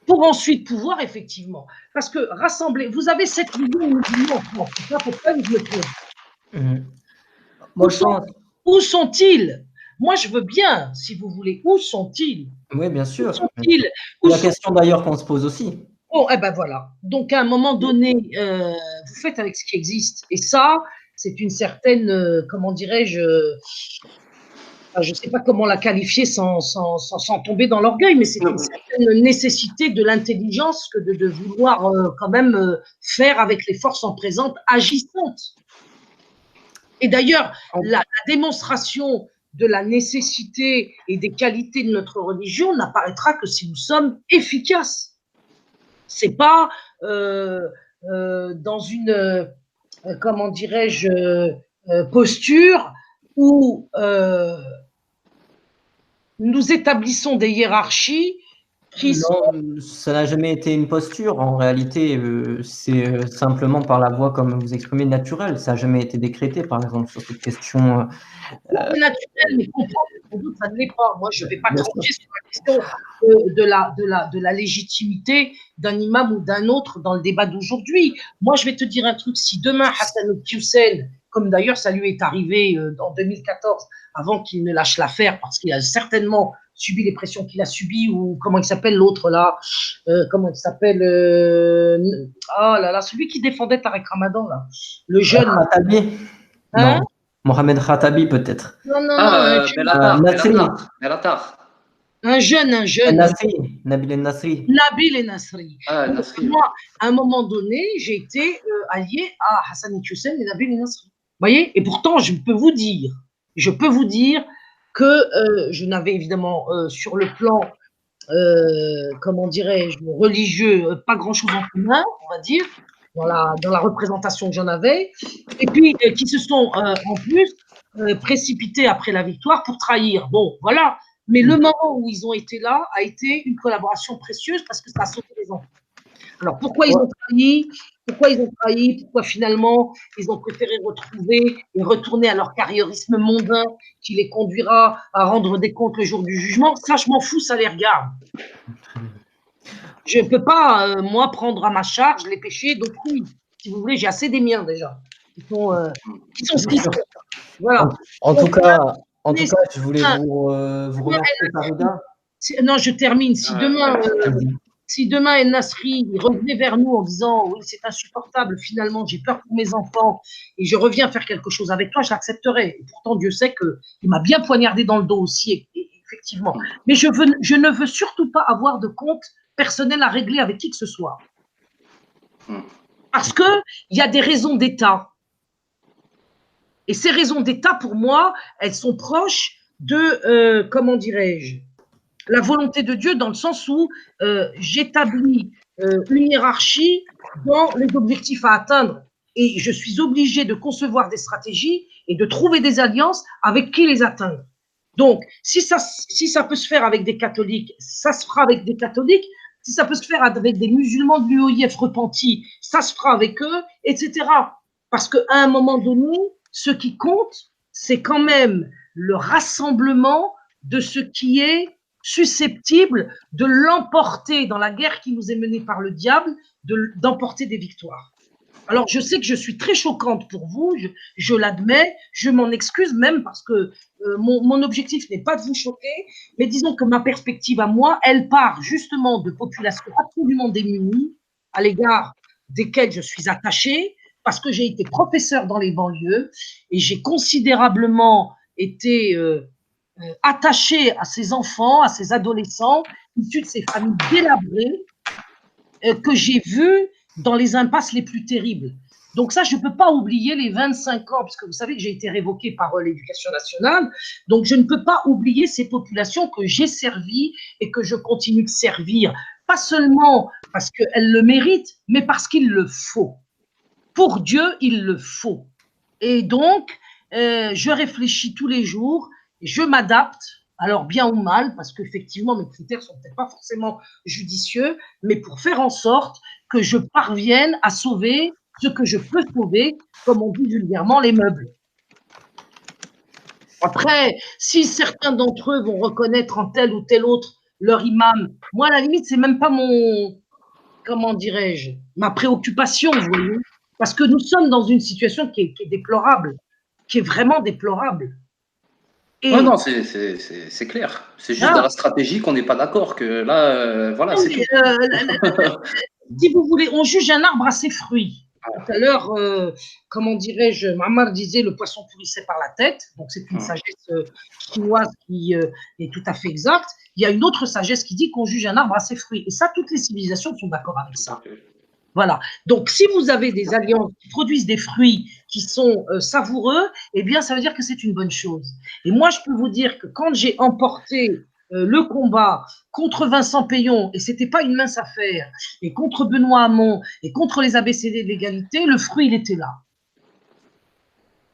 pour ensuite pouvoir, effectivement, parce que rassembler, vous avez 7 millions de musulmans en France, c'est ça, pourquoi je me trompe? Moi, je pense... Où sont-ils? Moi, je veux bien, si vous voulez, où sont-ils? Oui, bien sûr. C'est la question d'ailleurs qu'on se pose aussi. Bon, eh ben voilà. Donc, à un moment donné, vous faites avec ce qui existe. Et ça, c'est une certaine, comment dirais-je, je ne sais pas comment la qualifier sans tomber dans l'orgueil, mais c'est une certaine nécessité de l'intelligence que de vouloir quand même faire avec les forces en présence agissantes. Et d'ailleurs, la démonstration de la nécessité et des qualités de notre religion n'apparaîtra que si nous sommes efficaces. C'est pas dans une, comment dirais-je, posture où nous établissons des hiérarchies qui sont... Non, ça n'a jamais été une posture. En réalité, c'est simplement par la voie, comme vous exprimez, naturelle. Ça n'a jamais été décrété, par exemple, sur cette question. C'est naturel, mais pour d'autres, ça ne l'est pas. Moi, je ne vais pas trancher sur la question de la légitimité d'un imam ou d'un autre dans le débat d'aujourd'hui. Moi, je vais te dire un truc. Si demain, Hassan Hussein, comme d'ailleurs ça lui est arrivé en 2014, avant qu'il ne lâche l'affaire, parce qu'il a certainement subi les pressions qu'il a subies, ou comment il s'appelle l'autre là, comment il s'appelle, oh là là, celui qui défendait Tarek Ramadan là, le jeune. Khatabi. Hein? Mohamed Khatabi peut-être. Non, Bellatar. Un jeune. Nabil El Nasri. Nabil El Nasri. Nasri. Moi, à un moment donné, j'ai été allié à Hassan Hussein et Nabil El Nasri. Vous voyez? Et pourtant, je peux vous dire que je n'avais évidemment sur le plan, comment dirais-je, religieux, pas grand-chose en commun, on va dire, dans la représentation que j'en avais, et puis qui se sont en plus précipités après la victoire pour trahir. Bon, voilà. Mais le moment où ils ont été là a été une collaboration précieuse parce que ça a sauvé les enfants. Alors, pourquoi ils ont trahi? Pourquoi finalement ils ont préféré retrouver et retourner à leur carriérisme mondain qui les conduira à rendre des comptes le jour du jugement? Ça, je m'en fous, ça les regarde. Je ne peux pas, moi, prendre à ma charge les péchés d'autrui. Si vous voulez, j'ai assez des miens déjà, qui sont ce qu'ils sont. Voilà. En tout cas, je voulais vous remercier, Farida. Non, je termine. Si demain El Nasri revenait vers nous en disant oui, c'est insupportable, finalement j'ai peur pour mes enfants et je reviens faire quelque chose avec toi, je l'accepterai. Pourtant, Dieu sait qu'il m'a bien poignardé dans le dos aussi, effectivement. Mais je ne veux surtout pas avoir de compte personnel à régler avec qui que ce soit. Parce qu'il y a des raisons d'État. Et ces raisons d'État, pour moi, elles sont proches de, comment dirais-je, la volonté de Dieu, dans le sens où j'établis une hiérarchie dans les objectifs à atteindre. Et je suis obligé de concevoir des stratégies et de trouver des alliances avec qui les atteindre. Donc, si ça peut se faire avec des catholiques, ça se fera avec des catholiques. Si ça peut se faire avec des musulmans de l'UOIF repentis, ça se fera avec eux, etc. Parce qu'à un moment donné, ce qui compte, c'est quand même le rassemblement de ce qui est susceptible de l'emporter dans la guerre qui nous est menée par le diable, d'emporter des victoires. Alors, je sais que je suis très choquante pour vous, je l'admets, je m'en excuse même parce que mon objectif n'est pas de vous choquer, mais disons que ma perspective à moi, elle part justement de populations absolument démunies à l'égard desquelles je suis attachée, parce que j'ai été professeur dans les banlieues et j'ai considérablement été attaché à ces enfants, à ces adolescents, issus de ces familles délabrées que j'ai vues dans les impasses les plus terribles. Donc ça, je ne peux pas oublier les 25 ans, puisque vous savez que j'ai été révoquée par l'Éducation nationale, donc je ne peux pas oublier ces populations que j'ai servies et que je continue de servir pas seulement parce qu'elle le mérite, mais parce qu'il le faut. Pour Dieu, il le faut. Et donc, je réfléchis tous les jours, et je m'adapte, alors bien ou mal, parce qu'effectivement, mes critères sont peut-être pas forcément judicieux, mais pour faire en sorte que je parvienne à sauver ce que je peux sauver, comme on dit vulgairement, les meubles. Après, si certains d'entre eux vont reconnaître en tel ou tel autre leur imam, moi, à la limite, c'est même pas mon, comment dirais-je, ma préoccupation, vous voyez, parce que nous sommes dans une situation qui est déplorable, qui est vraiment déplorable. Et non, c'est clair. C'est juste dans la stratégie qu'on n'est pas d'accord, que là, voilà, c'est tout. Si vous voulez, on juge un arbre à ses fruits. Tout à l'heure, comment dirais-je, Mamar disait le poisson pourrissait par la tête, donc c'est une sagesse chinoise qui est tout à fait exacte. Il y a une autre sagesse qui dit qu'on juge un arbre à ses fruits. Et ça, toutes les civilisations sont d'accord avec ça. Voilà. Donc, si vous avez des alliances qui produisent des fruits qui sont savoureux, eh bien, ça veut dire que c'est une bonne chose. Et moi, je peux vous dire que quand j'ai emporté le combat contre Vincent Payon, et c'était pas une mince affaire, et contre Benoît Hamon, et contre les ABCD de l'égalité, le fruit, il était là.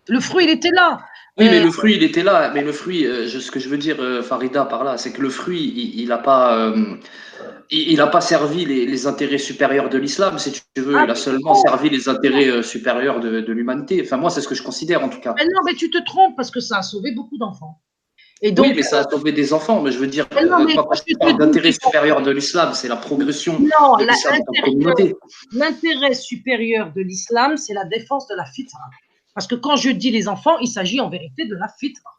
Le fruit, il était là. Oui, mais le fruit, il était là. Mais le fruit, ce que je veux dire, Farida, par là, c'est que le fruit, il n'a pas, servi les intérêts supérieurs de l'islam, si tu veux. Il a seulement servi les intérêts supérieurs de l'humanité. Enfin, moi, c'est ce que je considère, en tout cas. Mais non, mais tu te trompes, parce que ça a sauvé beaucoup d'enfants. Et donc, oui, mais ça a sauvé des enfants. Mais je veux dire, quand je parle d'intérêt supérieur de l'islam, c'est la progression de l'islam dans la communauté. L'intérêt supérieur de l'islam, c'est la défense de la fitra. Parce que quand je dis les enfants, il s'agit en vérité de la fitra.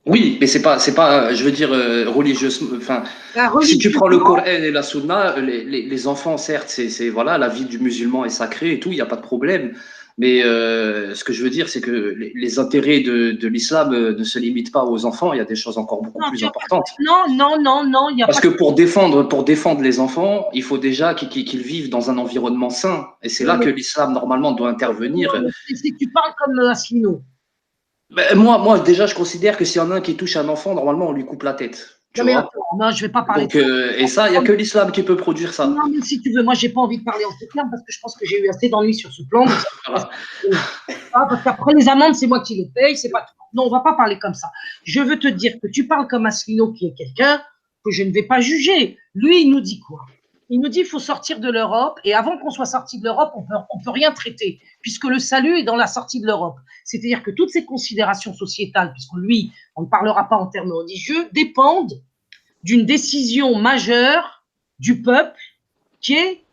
Oui, mais c'est pas, je veux dire, religieusement. Enfin, si tu prends le Coran et la Sunna, les enfants, certes, c'est voilà, la vie du musulman est sacrée et tout, il n'y a pas de problème. Mais ce que je veux dire, c'est que les intérêts de l'islam ne se limitent pas aux enfants. Il y a des choses encore beaucoup plus importantes. Non, il y a Parce que pour défendre les enfants, il faut déjà qu'ils vivent dans un environnement sain. Et c'est là que l'islam, normalement, doit intervenir. Si tu parles comme Asselineau. Ben, moi, déjà, je considère que s'il y en a un qui touche un enfant, normalement, on lui coupe la tête. Non, mais attends, non, je ne vais pas parler. Donc, et ça, il n'y a que l'islam qui peut produire ça. Non, mais si tu veux, moi, je n'ai pas envie de parler en ce terme parce que je pense que j'ai eu assez d'ennuis sur ce plan. Parce qu'après, les amendes, c'est moi qui les paye, c'est pas tout. Non, on ne va pas parler comme ça. Je veux te dire que tu parles comme Asselineau, qui est quelqu'un que je ne vais pas juger. Lui, il nous dit quoi? Il nous dit qu'il faut sortir de l'Europe, et avant qu'on soit sorti de l'Europe, on peut rien traiter, puisque le salut est dans la sortie de l'Europe. C'est-à-dire que toutes ces considérations sociétales, puisque lui, on ne parlera pas en termes religieux, dépendent d'une décision majeure du peuple, qui est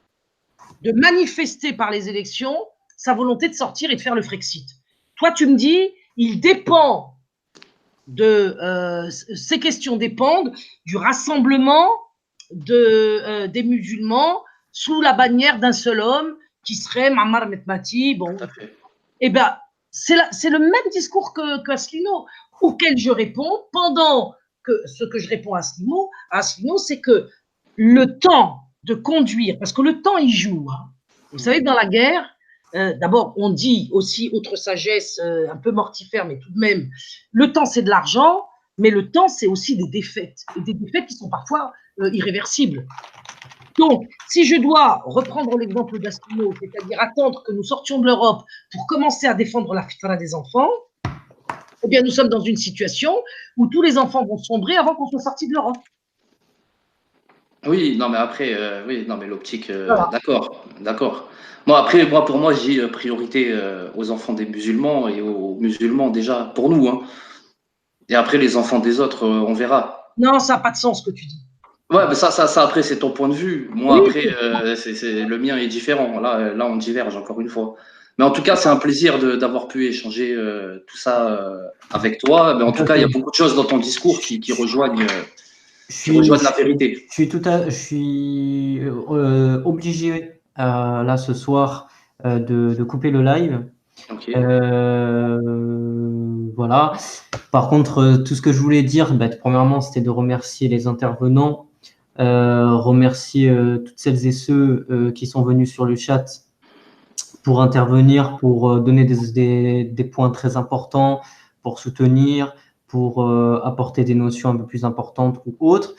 de manifester par les élections sa volonté de sortir et de faire le Frexit. Toi, tu me dis, il dépend de ces questions dépendent du rassemblement des musulmans sous la bannière d'un seul homme qui serait Mamar Metmati. Bon, eh bien, c'est le même discours qu'Asselineau, auquel je réponds pendant que ce que je réponds à Asselineau, c'est que le temps de conduire, parce que le temps il joue. Hein. Vous savez, dans la guerre, d'abord, on dit aussi, autre sagesse un peu mortifère, mais tout de même, le temps c'est de l'argent, mais le temps c'est aussi des défaites, et des défaites qui sont parfois irréversibles. Donc, si je dois reprendre l'exemple d'Asselineau, c'est-à-dire attendre que nous sortions de l'Europe pour commencer à défendre la fitra des enfants, eh bien, nous sommes dans une situation où tous les enfants vont sombrer avant qu'on soit sortis de l'Europe. Oui, non, mais après, oui, non, mais l'optique, voilà. D'accord. Moi, pour moi, j'ai priorité aux enfants des musulmans et aux musulmans déjà, pour nous. Hein. Et après, les enfants des autres, on verra. Non, ça n'a pas de sens ce que tu dis. Ouais, mais ça après, c'est ton point de vue. Moi, oui. Après, le mien est différent. Là, on diverge encore une fois. Mais en tout cas, c'est un plaisir d'avoir pu échanger tout ça avec toi. Mais en tout cas, il y a beaucoup de choses dans ton discours qui rejoignent. La vérité. Je suis obligé là ce soir de couper le live. Okay. Voilà. Par contre, tout ce que je voulais dire, premièrement, c'était de remercier les intervenants, remercier toutes celles et ceux qui sont venus sur le chat pour intervenir, pour donner des points très importants, pour soutenir, pour apporter des notions un peu plus importantes ou autres.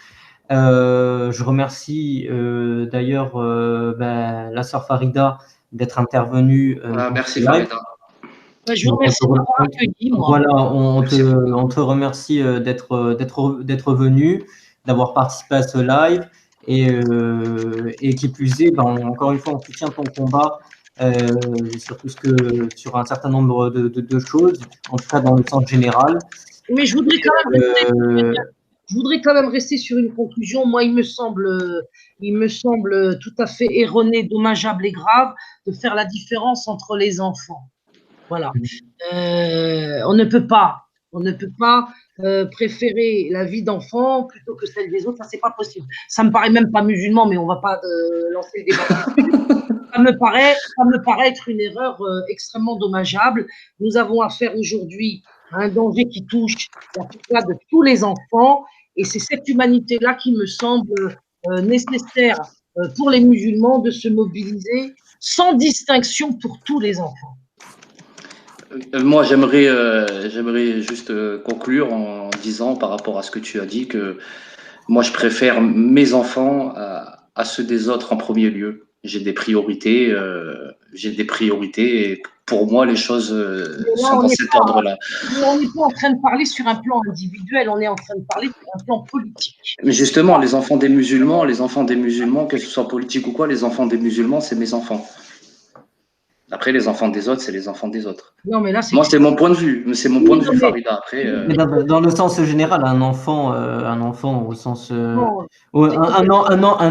Je remercie d'ailleurs la sœur Farida d'être intervenue dans Merci ce live. Farida. Je vous remercie de m'avoir accueilli, moi. Voilà, on te remercie d'être venu, d'avoir participé à ce live et qui plus est, encore une fois, on soutient ton combat sur un certain nombre de choses, en tout cas dans le sens général. Mais je voudrais quand même rester sur une conclusion. Moi, il me semble tout à fait erroné, dommageable et grave de faire la différence entre les enfants. Voilà. On ne peut pas préférer la vie d'enfant plutôt que celle des autres. Ça, c'est pas possible. Ça me paraît même pas musulman, mais on va pas lancer le débat. Ça me paraît être une erreur extrêmement dommageable. Nous avons affaire aujourd'hui à un danger qui touche la plupart de tous les enfants, et c'est cette humanité-là qui me semble nécessaire pour les musulmans de se mobiliser sans distinction pour tous les enfants. Moi, j'aimerais juste conclure en disant par rapport à ce que tu as dit que moi, je préfère mes enfants à ceux des autres en premier lieu. J'ai des priorités, et pour moi, les choses sont dans cet ordre-là. On n'est pas en train de parler sur un plan individuel, on est en train de parler sur un plan politique. Mais justement, les enfants des musulmans, que ce soit politique ou quoi, les enfants des musulmans, c'est mes enfants. Après, les enfants des autres, c'est les enfants des autres. Non, mais là, moi, c'est mon point de vue. C'est mon point de vue, Farida. Après, mais dans le sens général, un enfant au sens un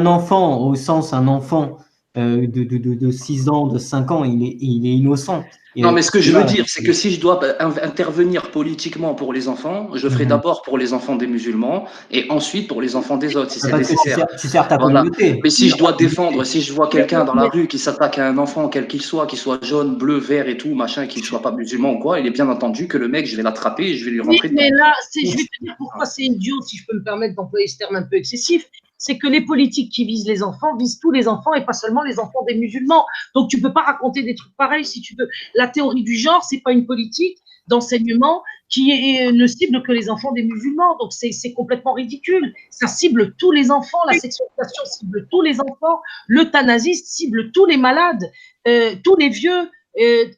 enfant au sens un enfant de 6 ans, de 5 ans, il est innocent. Non, mais ce que je veux dire, c'est que si je dois intervenir politiquement pour les enfants, je ferai d'abord pour les enfants des musulmans et ensuite pour les enfants des autres, si c'est nécessaire. Tu sers ta communauté. Mais si je dois défendre, si je vois quelqu'un dans la rue qui s'attaque à un enfant, quel qu'il soit jaune, bleu, vert et tout, machin, qu'il ne soit pas musulman ou quoi, il est bien entendu que le mec, je vais l'attraper et je vais lui rentrer dedans. Mais là, je vais te dire pourquoi c'est idiot, si je peux me permettre d'employer ce terme un peu excessif. C'est que les politiques qui visent les enfants visent tous les enfants et pas seulement les enfants des musulmans. Donc, tu peux pas raconter des trucs pareils si tu veux. La théorie du genre, c'est pas une politique d'enseignement qui ne cible que les enfants des musulmans. Donc, c'est complètement ridicule. Ça cible tous les enfants, la sexualisation cible tous les enfants, l'euthanasie cible tous les malades, tous les vieux.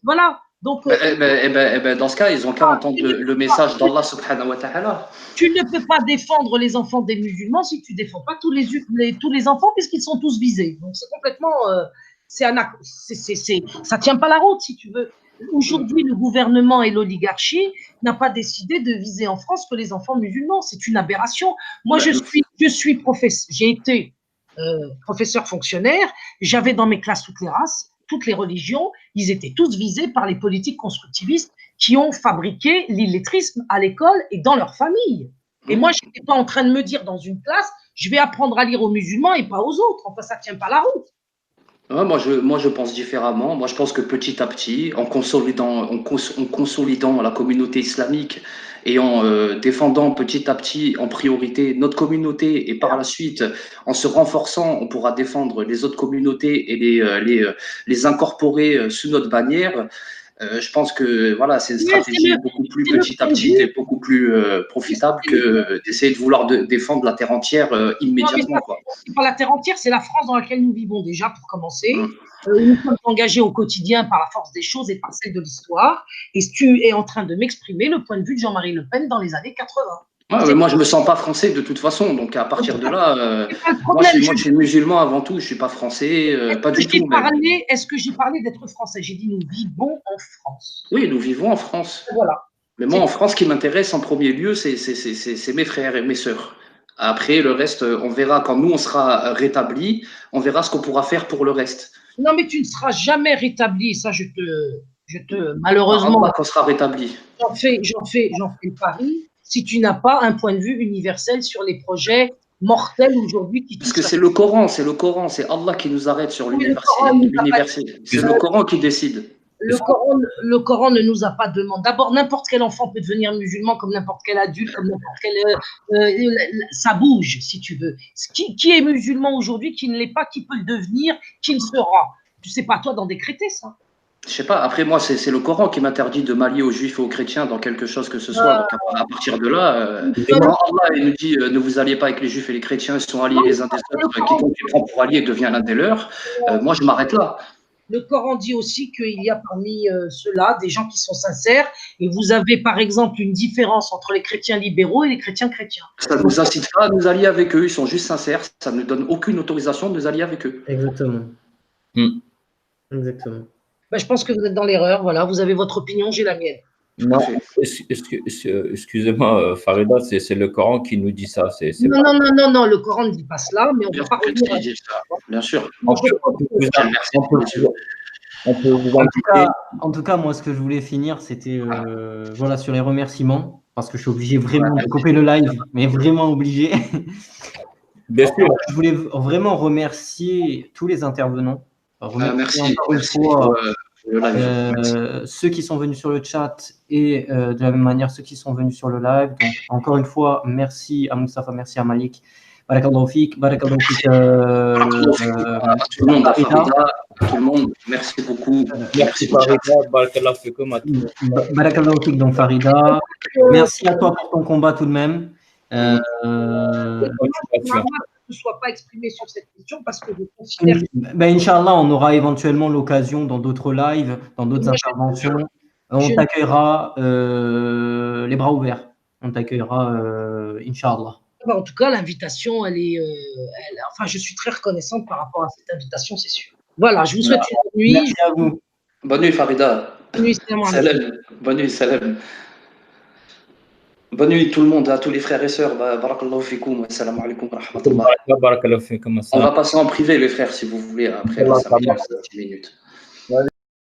Voilà. Donc, dans ce cas, ils ont qu'à entendre le message d'Allah subhanahu wa ta'ala. Tu ne peux pas défendre les enfants des musulmans si tu ne défends pas tous les enfants, puisqu'ils sont tous visés. Donc, c'est complètement. Ça ne tient pas la route, si tu veux. Aujourd'hui, le gouvernement et l'oligarchie n'ont pas décidé de viser en France que les enfants musulmans. C'est une aberration. Moi, je suis professeur. J'ai été professeur fonctionnaire. J'avais dans mes classes toutes les races, toutes les religions. Ils étaient tous visés par les politiques constructivistes qui ont fabriqué l'illettrisme à l'école et dans leur famille. Et moi, je n'étais pas en train de me dire dans une classe, je vais apprendre à lire aux musulmans et pas aux autres. Enfin, ça ne tient pas la route. Ouais, moi, je pense différemment. Moi, je pense que petit à petit, en consolidant la communauté islamique et en défendant petit à petit en priorité notre communauté et par la suite, en se renforçant, on pourra défendre les autres communautés et les incorporer sous notre bannière. Je pense que voilà, c'est une stratégie beaucoup plus petit à petit et beaucoup plus profitable que d'essayer de vouloir défendre la terre entière immédiatement. C'est pas la terre entière, c'est la France dans laquelle nous vivons déjà, pour commencer. Nous sommes engagés au quotidien par la force des choses et par celle de l'histoire. Et tu es en train de m'exprimer le point de vue de Jean-Marie Le Pen dans les années 80. Ouais, moi, je ne me sens pas français de toute façon. Donc, à partir de là, moi, je suis musulman avant tout. Je ne suis pas français, pas du tout. Est-ce que j'ai parlé d'être français? J'ai dit nous vivons en France. Oui, nous vivons en France. Voilà. Mais moi, en France, ce qui m'intéresse en premier lieu, c'est mes frères et mes sœurs. Après, le reste, on verra quand nous, on sera rétablis, on verra ce qu'on pourra faire pour le reste. Non, mais tu ne seras jamais rétabli. Ça, malheureusement. Quand on sera rétabli. J'en fais le pari. Si tu n'as pas un point de vue universel sur les projets mortels aujourd'hui qui parce que c'est le Coran, c'est Allah qui nous arrête sur l'universel. C'est le Coran qui décide. Le Coran ne nous a pas demandé. D'abord, n'importe quel enfant peut devenir musulman, comme n'importe quel adulte, comme n'importe quel. Ça bouge, si tu veux. Qui est musulman aujourd'hui, qui ne l'est pas, qui peut le devenir, qui le sera. Tu sais pas, toi, d'en décréter ça. Je sais pas, après moi, c'est le Coran qui m'interdit de m'allier aux juifs et aux chrétiens dans quelque chose que ce soit. Donc à partir de là, quand Allah il nous dit ne vous alliez pas avec les juifs et les chrétiens, ils sont alliés les uns des autres, quiconque les prend pour alliés devient l'un des leurs, moi je m'arrête là. Le Coran dit aussi qu'il y a parmi ceux-là des gens qui sont sincères, et vous avez par exemple une différence entre les chrétiens libéraux et les chrétiens chrétiens. Ça ne nous incite pas à nous allier avec eux, ils sont juste sincères, ça ne donne aucune autorisation de nous allier avec eux. Exactement. Exactement. Ben, je pense que vous êtes dans l'erreur, voilà, vous avez votre opinion, j'ai la mienne. Non, excusez-moi, Farida, c'est le Coran qui nous dit ça. Non, le Coran ne dit pas cela, mais on ne peut pas revenir à ça. Bien sûr. En tout cas, moi, ce que je voulais finir, c'était voilà, sur les remerciements, parce que je suis obligé vraiment de couper le live, mais vraiment obligé. Bien sûr. Je voulais vraiment remercier tous les intervenants. Merci. Ceux qui sont venus sur le chat et de la même manière ceux qui sont venus sur le live. Donc, encore une fois, merci à Moustapha, merci à Malik. Barakallahu fik, barakallahu fik. Tout le monde, merci beaucoup. Merci Farida, barakallahu fikum. Barakallahu fik, donc Farida. Merci à toi pour ton combat tout de même. Ne soit pas exprimé sur cette question parce que je considère. Inch'Allah, on aura éventuellement l'occasion dans d'autres lives, dans d'autres interventions. On t'accueillera les bras ouverts. On t'accueillera, Inch'Allah. En tout cas, l'invitation, elle est. Enfin, je suis très reconnaissante par rapport à cette invitation, c'est sûr. Voilà, je vous souhaite une bonne nuit. Merci à vous. Bonne nuit, Farida. Bonne nuit, salam. Bonne nuit, salam. Bonne nuit tout le monde, à tous les frères et sœurs. Barakallahu fikoum. Assalamu alaikum wa rahmatullah. On va passer en privé, les frères, si vous voulez, après 5 minutes.